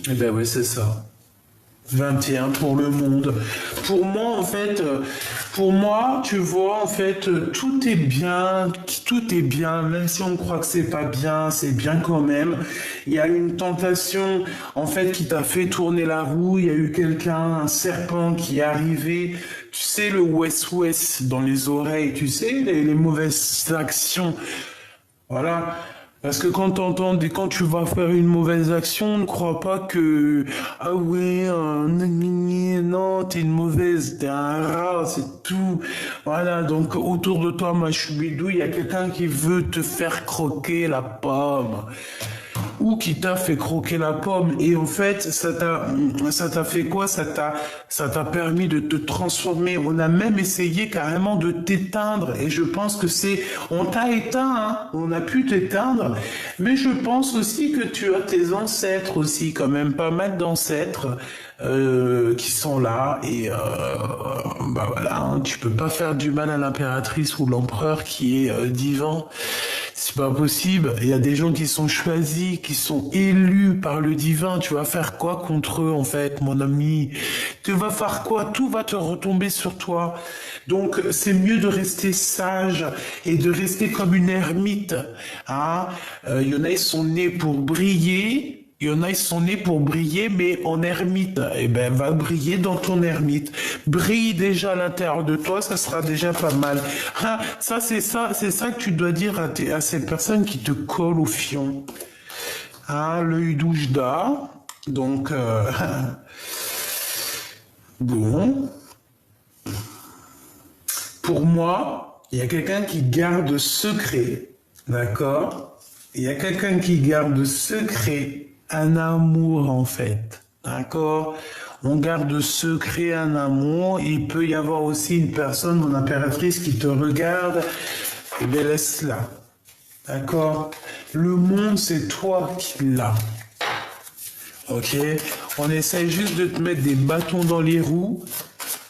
Eh ben oui, c'est ça. 21 pour le monde. Pour moi, en fait, pour moi, tu vois, en fait, tout est bien, même si on croit que c'est pas bien, c'est bien quand même. Il y a une tentation, en fait, qui t'a fait tourner la roue. Il y a eu quelqu'un, un serpent qui est arrivé. Tu sais, le West-West dans les oreilles, tu sais, les mauvaises actions. Voilà. Parce que quand tu vas faire une mauvaise action, ne crois pas que, ah ouais, non, t'es une mauvaise, t'es un rat, c'est tout. Voilà, donc autour de toi, ma choubidou, il y a quelqu'un qui veut te faire croquer la pomme ou qui t'a fait croquer la pomme. Et en fait, ça t'a fait quoi? Ça t'a permis de te transformer. On a même essayé carrément de t'éteindre. Et je pense que on t'a éteint, hein. On a pu t'éteindre. Mais je pense aussi que tu as tes ancêtres aussi, quand même, pas mal d'ancêtres. Qui sont là et bah voilà, hein, tu peux pas faire du mal à l'impératrice ou l'empereur qui est divin. C'est pas possible. Il y a des gens qui sont choisis, qui sont élus par le divin. Tu vas faire quoi contre eux, en fait, mon ami? Tu vas faire quoi? Tout va te retomber sur toi. Donc, c'est mieux de rester sage et de rester comme une ermite. Hein? Il y en a, ils sont nés pour briller. Il y en a, ils sont nés pour briller, mais en ermite. Eh ben, va briller dans ton ermite. Brille déjà à l'intérieur de toi, ça sera déjà pas mal. Ah, c'est ça que tu dois dire à ces personnes qui te collent au fion. Ah, l'œil d'Oujda. Donc, bon. Pour moi, il y a quelqu'un qui garde secret. D'accord? Il y a quelqu'un qui garde secret un amour, en fait. D'accord? On garde secret un amour. Il peut y avoir aussi une personne, mon impératrice, qui te regarde. Et bien, laisse-la. D'accord? Le monde, c'est toi qui l'as. Ok? On essaye juste de te mettre des bâtons dans les roues,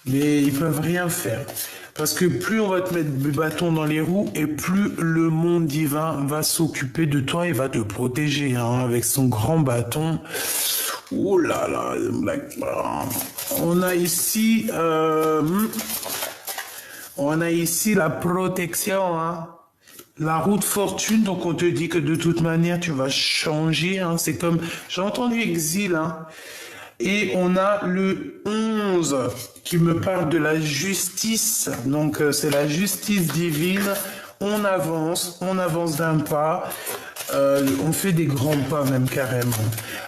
mais ils peuvent rien faire. Parce que plus on va te mettre des bâtons dans les roues et plus le monde divin va s'occuper de toi et va te protéger, hein, avec son grand bâton. Oh là là, on a ici la protection, hein. La roue de fortune, donc on te dit que de toute manière tu vas changer, hein. C'est comme, j'ai entendu exil, hein. Et on a le 11 qui me parle de la justice. Donc c'est la justice divine. On avance d'un pas. On fait des grands pas même carrément.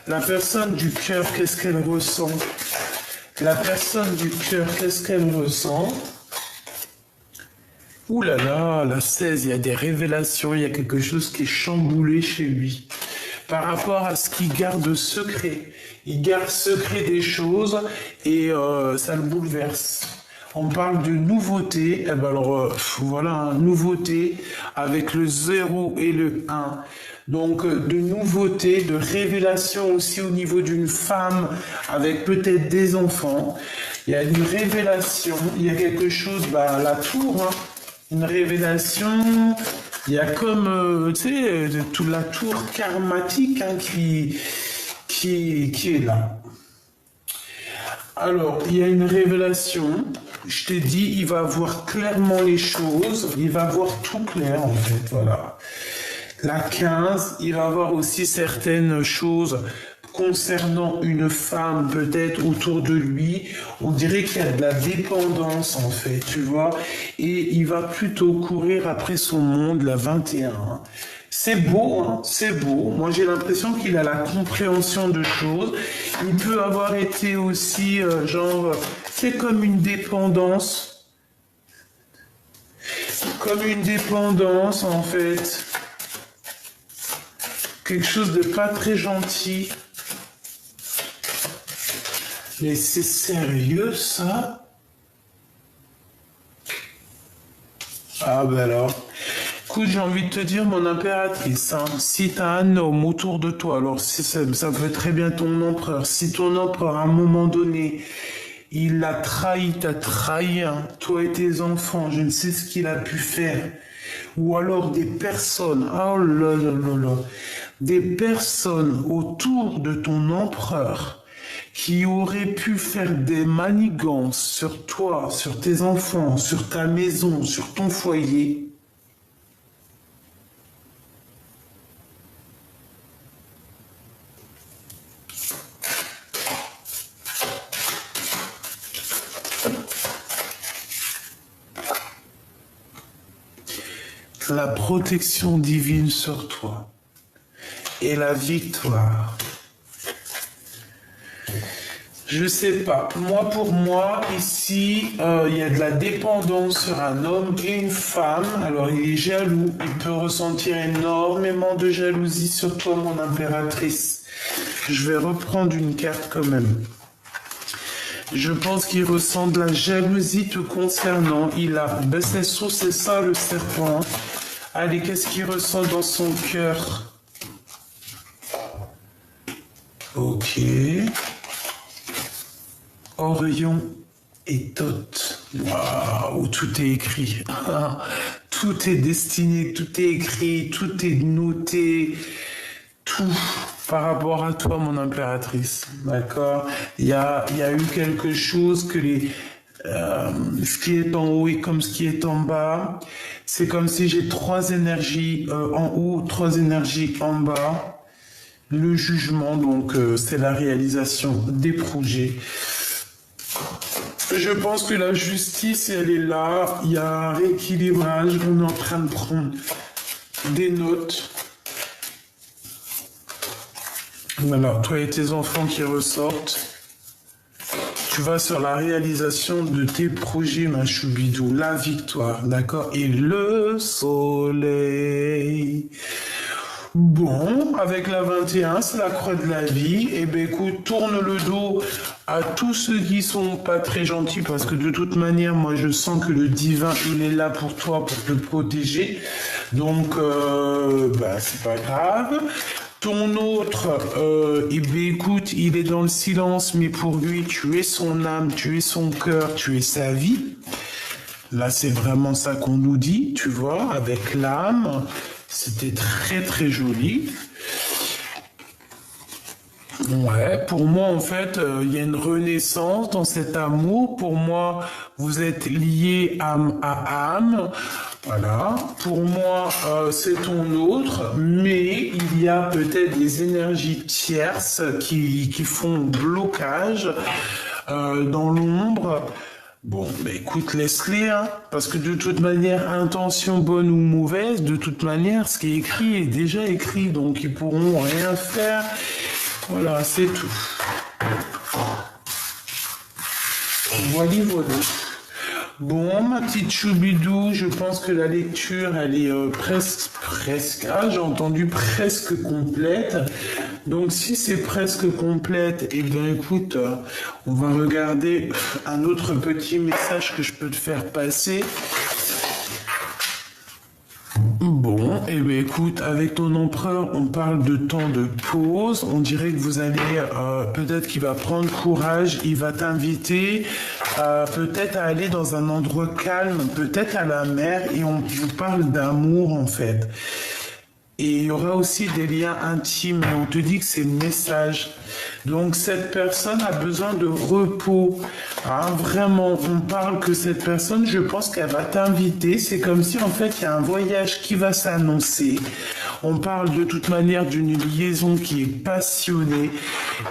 La personne du cœur, qu'est-ce qu'elle ressent? La personne du cœur, qu'est-ce qu'elle ressent? Ouh là là, la 16, il y a des révélations, il y a quelque chose qui est chamboulé chez lui. Par rapport à ce qu'il garde secret. Il garde secret des choses et ça le bouleverse. On parle de nouveauté, eh ben alors voilà, nouveauté avec le 0 et le 1. Donc de nouveauté, de révélation aussi au niveau d'une femme avec peut-être des enfants. Il y a une révélation, il y a quelque chose, bah la tour, hein, une révélation. Il y a comme, tu sais, toute la tour karmatique, hein, qui est là. Alors, il y a une révélation. Je t'ai dit, il va voir clairement les choses. Il va voir tout clair, en fait, voilà. La 15, il va voir aussi certaines choses concernant une femme peut-être autour de lui. On dirait qu'il y a de la dépendance, en fait, tu vois. Et il va plutôt courir après son monde, la 21. C'est beau, hein, c'est beau. Moi, j'ai l'impression qu'il a la compréhension de choses. Il peut avoir été aussi, c'est comme une dépendance. Comme une dépendance, en fait. Quelque chose de pas très gentil. Mais c'est sérieux, ça? Ah ben alors... Écoute, j'ai envie de te dire, mon impératrice, hein, si tu as un homme autour de toi, alors ça peut être très bien ton empereur, si ton empereur, à un moment donné, il a trahi, t'as trahi, hein, toi et tes enfants, je ne sais ce qu'il a pu faire, ou alors des personnes, oh là là là là, des personnes autour de ton empereur qui aurait pu faire des manigances sur toi, sur tes enfants, sur ta maison, sur ton foyer, la protection divine sur toi et la victoire. Je sais pas. Moi, pour moi, ici, il y a de la dépendance sur un homme et une femme. Alors, il est jaloux. Il peut ressentir énormément de jalousie sur toi, mon impératrice. Je vais reprendre une carte quand même. Je pense qu'il ressent de la jalousie te concernant. Il a... Ben, c'est ça, le serpent. Allez, qu'est-ce qu'il ressent dans son cœur? Ok. Orion et Thoth. Waouh, tout est écrit. Tout est destiné, tout est écrit, tout est noté. Tout par rapport à toi, mon impératrice. D'accord? Il y a eu quelque chose que ce qui est en haut est comme ce qui est en bas. C'est comme si j'ai trois énergies en haut, trois énergies en bas. Le jugement, donc, c'est la réalisation des projets. Je pense que la justice, elle est là. Il y a un rééquilibrage. On est en train de prendre des notes. Alors, toi et tes enfants qui ressortent. Tu vas sur la réalisation de tes projets, ma choubidou. La victoire, d'accord? Et le soleil. Bon, avec la 21, c'est la croix de la vie. Eh bien, écoute, tourne le dos à tous ceux qui sont pas très gentils, parce que de toute manière, moi, je sens que le divin, il est là pour toi, pour te protéger. Donc, c'est pas grave. Ton autre, eh bien, écoute, il est dans le silence, mais pour lui, tu es son âme, tu es son cœur, tu es sa vie. Là, c'est vraiment ça qu'on nous dit, tu vois, avec l'âme. C'était très très joli. Ouais, pour moi en fait, il y a une renaissance dans cet amour. Pour moi, vous êtes liés âme à âme. Voilà. Pour moi, c'est ton autre, mais il y a peut-être des énergies tierces qui font blocage dans l'ombre. Bon, écoute, laisse-les, hein, parce que de toute manière, intention bonne ou mauvaise, de toute manière, ce qui est écrit est déjà écrit, donc ils pourront rien faire. Voilà, c'est tout. Voilà. Bon, ma petite choubidou, je pense que la lecture, elle est presque, j'ai entendu presque complète. Donc, si c'est presque complète, eh bien, écoute, on va regarder un autre petit message que je peux te faire passer. Bon, eh bien écoute, avec ton empereur, on parle de temps de pause. On dirait que vous allez, peut-être qu'il va prendre courage, il va t'inviter peut-être à aller dans un endroit calme, peut-être à la mer, et on vous parle d'amour en fait. Et il y aura aussi des liens intimes, et on te dit que c'est le message. Donc cette personne a besoin de repos. Hein, vraiment, on parle que cette personne, je pense qu'elle va t'inviter. C'est comme si en fait il y a un voyage qui va s'annoncer. On parle de toute manière d'une liaison qui est passionnée.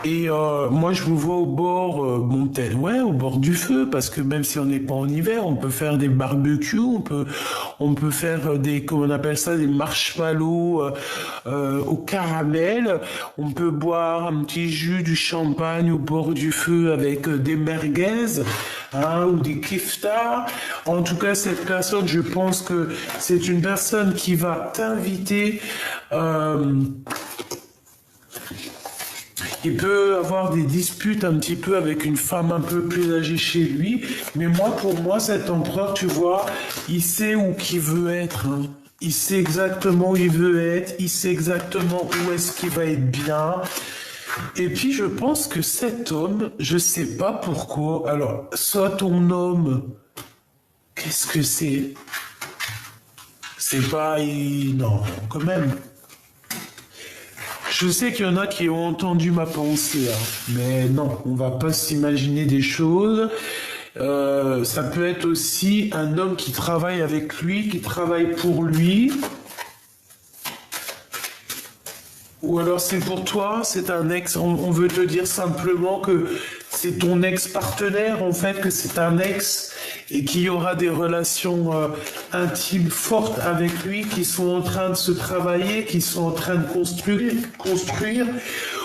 Et moi je vous vois au bord, au bord du feu, parce que même si on n'est pas en hiver, on peut faire des barbecues, on peut faire des, comment on appelle ça, des marshmallows au caramel. On peut boire un petit jus, du champagne au bord du feu avec des merguez, ou des kiftas. En tout cas, cette personne, je pense que c'est une personne qui va t'inviter. Il peut avoir des disputes un petit peu avec une femme un peu plus âgée chez lui. Mais pour moi, cet empereur, tu vois, il sait où qu'il veut être. Hein. Il sait exactement où il veut être. Il sait exactement où est-ce qu'il va être bien. Et puis, je pense que cet homme, je sais pas pourquoi. Alors, soit ton homme, qu'est-ce que c'est? C'est pas... Non, quand même. Je sais qu'il y en a qui ont entendu ma pensée, hein, mais non, on va pas s'imaginer des choses. Ça peut être aussi un homme qui travaille avec lui, qui travaille pour lui. Ou alors c'est pour toi, c'est un ex, on veut te dire simplement que c'est ton ex-partenaire, en fait, que c'est un ex et qu'il y aura des relations intimes fortes avec lui qui sont en train de se travailler, qui sont en train de construire.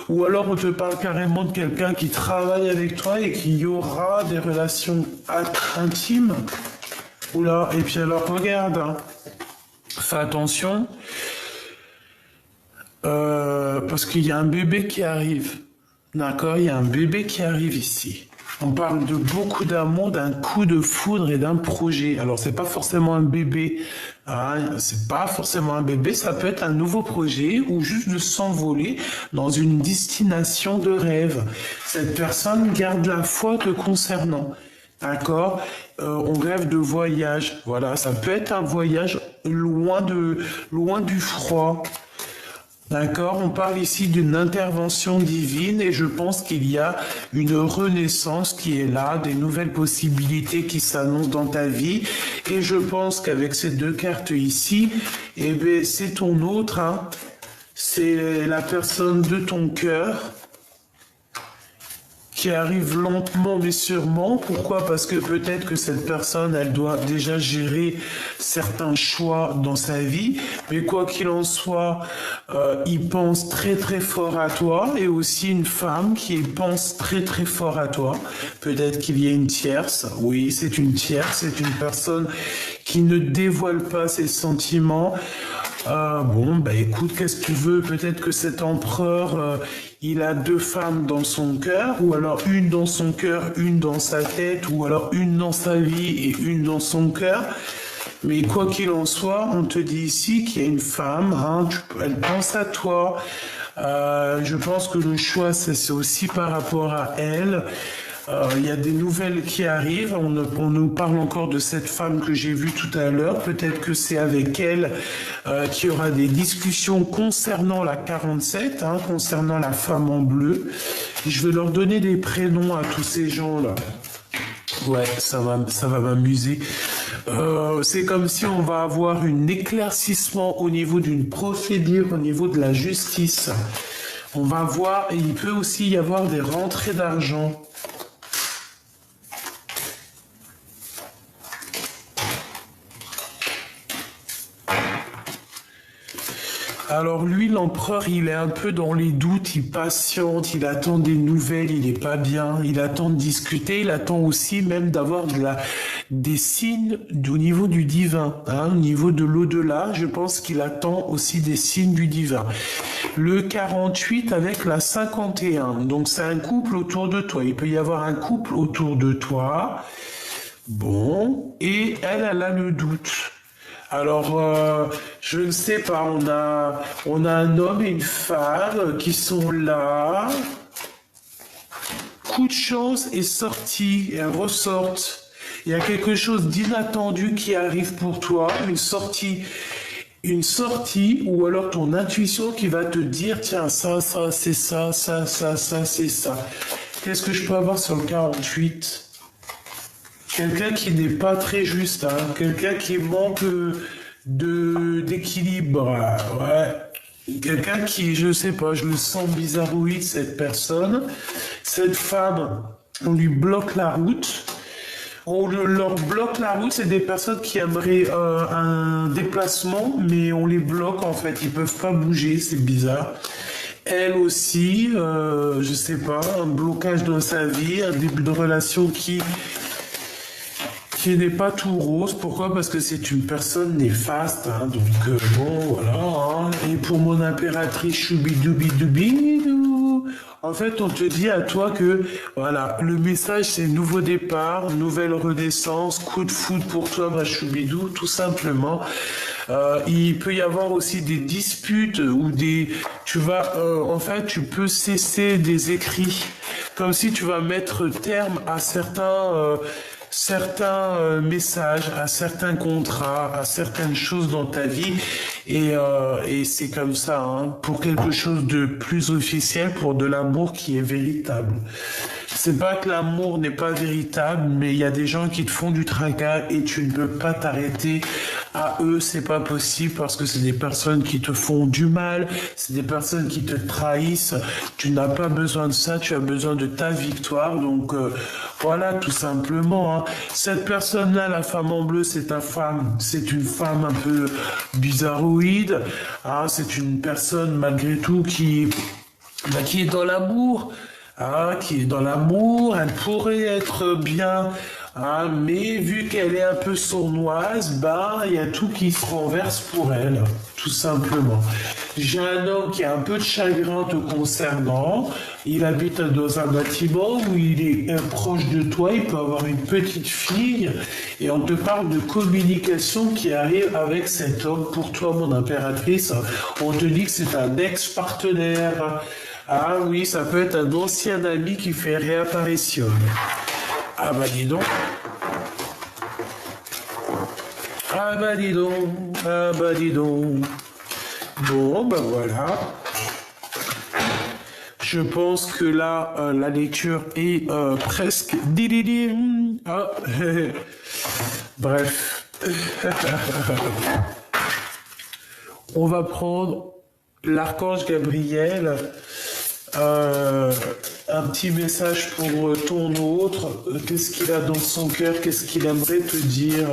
Ou alors on te parle carrément de quelqu'un qui travaille avec toi et qu'il y aura des relations intimes. Oula, et puis alors regarde, hein, fais attention. Parce qu'il y a un bébé qui arrive. D'accord, il y a un bébé qui arrive ici. On parle de beaucoup d'amour, d'un coup de foudre et d'un projet. Alors, c'est pas forcément un bébé. Hein, c'est pas forcément un bébé. Ça peut être un nouveau projet ou juste de s'envoler dans une destination de rêve. Cette personne garde la foi te concernant. D'accord, on rêve de voyage. Voilà, ça peut être un voyage loin du froid. D'accord, on parle ici d'une intervention divine et je pense qu'il y a une renaissance qui est là, des nouvelles possibilités qui s'annoncent dans ta vie. Et je pense qu'avec ces deux cartes ici, eh bien, c'est ton autre, hein. C'est la personne de ton cœur qui arrive lentement mais sûrement. Pourquoi? Parce que peut-être que cette personne, elle doit déjà gérer certains choix dans sa vie, mais quoi qu'il en soit, il pense très très fort à toi, et aussi une femme qui pense très très fort à toi. Peut-être qu'il y a une tierce, oui, c'est une tierce, c'est une personne qui ne dévoile pas ses sentiments. Bon, bah écoute, qu'est-ce que tu veux? Peut-être que cet empereur, il a deux femmes dans son cœur, ou alors une dans son cœur, une dans sa tête, ou alors une dans sa vie et une dans son cœur. Mais quoi qu'il en soit, on te dit ici qu'il y a une femme, hein, elle pense à toi. Je pense que le choix, c'est aussi par rapport à elle. Il y a des nouvelles qui arrivent. On nous parle encore de cette femme que j'ai vue tout à l'heure. Peut-être que c'est avec elle qu'il y aura des discussions concernant la 47, hein, concernant la femme en bleu. Je vais leur donner des prénoms à tous ces gens-là. Ouais, ça va m'amuser. C'est comme si on va avoir un éclaircissement au niveau d'une procédure, au niveau de la justice. On va voir, et il peut aussi y avoir des rentrées d'argent. Alors lui, l'empereur, il est un peu dans les doutes, il patiente, il attend des nouvelles, il est pas bien, il attend de discuter, il attend aussi même d'avoir des signes au niveau du divin, hein, au niveau de l'au-delà. Je pense qu'il attend aussi des signes du divin. Le 48 avec la 51, donc c'est un couple autour de toi. Il peut y avoir un couple autour de toi. Bon, et elle a le doute. Alors, je ne sais pas, on a un homme et une femme qui sont là. Coup de chance est sorti, et elles ressortent. Il y a quelque chose d'inattendu qui arrive pour toi, une sortie, ou alors ton intuition qui va te dire, tiens, ça, c'est ça, c'est ça. Qu'est-ce que je peux avoir sur le 48 ? Quelqu'un qui n'est pas très juste, hein, quelqu'un qui manque d'équilibre, ouais. Quelqu'un qui, je sais pas, je le sens bizarroïde, cette personne. Cette femme, on lui bloque la route. On leur bloque la route, c'est des personnes qui aimeraient un déplacement, mais on les bloque en fait, ils peuvent pas bouger, c'est bizarre. Elle aussi, je sais pas, un blocage dans sa vie, un début de relation qui n'est pas tout rose. Pourquoi? Parce que c'est une personne néfaste, hein, donc bon, voilà. Hein. Et pour mon impératrice choubidoubidoubidoubidou, en fait, on te dit à toi que, voilà, le message c'est nouveau départ, nouvelle renaissance, coup de foudre pour toi, ma choubidou, tout simplement. Il peut y avoir aussi des disputes ou en fait, tu peux cesser des écrits. comme si tu vas mettre terme à certains messages, à certains contrats, à certaines choses dans ta vie. Et c'est comme ça, hein, pour quelque chose de plus officiel, pour de l'amour qui est véritable. C'est pas que l'amour n'est pas véritable, mais il y a des gens qui te font du tracas et tu ne peux pas t'arrêter à eux, c'est pas possible parce que c'est des personnes qui te font du mal, c'est des personnes qui te trahissent. Tu n'as pas besoin de ça, tu as besoin de ta victoire. Donc voilà, tout simplement. Hein. Cette personne-là, la femme en bleu, c'est ta femme. C'est une femme un peu bizarroïde. Hein. C'est une personne malgré tout qui est dans l'amour. Ah, qui est dans l'amour, elle pourrait être bien, hein, mais vu qu'elle est un peu sournoise, il y a tout qui se renverse pour elle, tout simplement. J'ai un homme qui a un peu de chagrin te concernant, il habite dans un bâtiment où il est proche de toi, il peut avoir une petite fille, et on te parle de communication qui arrive avec cet homme. Pour toi, mon impératrice, on te dit que c'est un ex-partenaire. Ah oui, ça peut être un ancien ami qui fait réapparition. Ah bah dis donc. Ah bah dis donc. Ah bah dis donc. Bon, bah voilà. Je pense que là, la lecture est presque... Ah, bref. On va prendre l'archange Gabriel. Un petit message pour ton autre. Qu'est-ce qu'il a dans son cœur? Qu'est-ce qu'il aimerait te dire?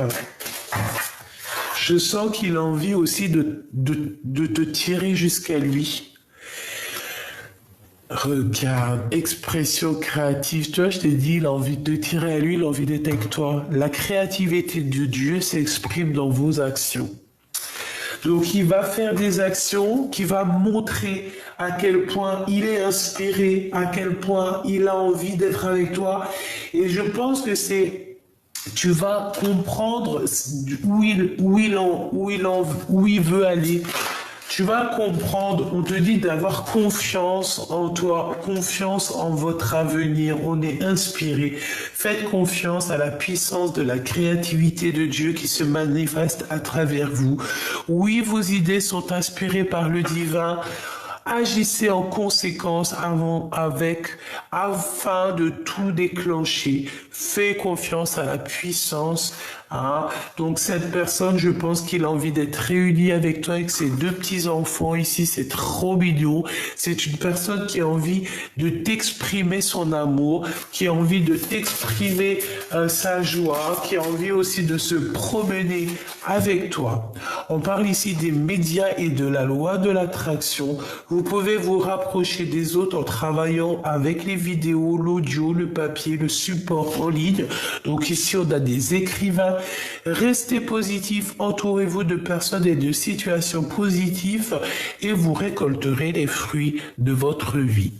Je sens qu'il a envie aussi de te tirer jusqu'à lui. Regarde, expression créative. Tu vois, je t'ai dit, il a envie de te tirer à lui, il a envie d'être avec toi. La créativité de Dieu s'exprime dans vos actions. Donc, il va faire des actions qui va montrer à quel point il est inspiré, à quel point il a envie d'être avec toi. Et je pense que tu vas comprendre où il veut aller. Tu vas comprendre, on te dit d'avoir confiance en toi, confiance en votre avenir. On est inspiré. Faites confiance à la puissance de la créativité de Dieu qui se manifeste à travers vous. Oui, vos idées sont inspirées par le divin. Agissez en conséquence afin de tout déclencher. Fais confiance à la puissance. Hein. Donc cette personne, je pense qu'il a envie d'être réuni avec toi, avec ses deux petits-enfants ici. C'est trop mignon. C'est une personne qui a envie de t'exprimer son amour, qui a envie de t'exprimer sa joie, qui a envie aussi de se promener avec toi. On parle ici des médias et de la loi de l'attraction. Vous pouvez vous rapprocher des autres en travaillant avec les vidéos, l'audio, le papier, le support en ligne. Donc ici, on a des écrivains. Restez positifs, entourez-vous de personnes et de situations positives et vous récolterez les fruits de votre vie.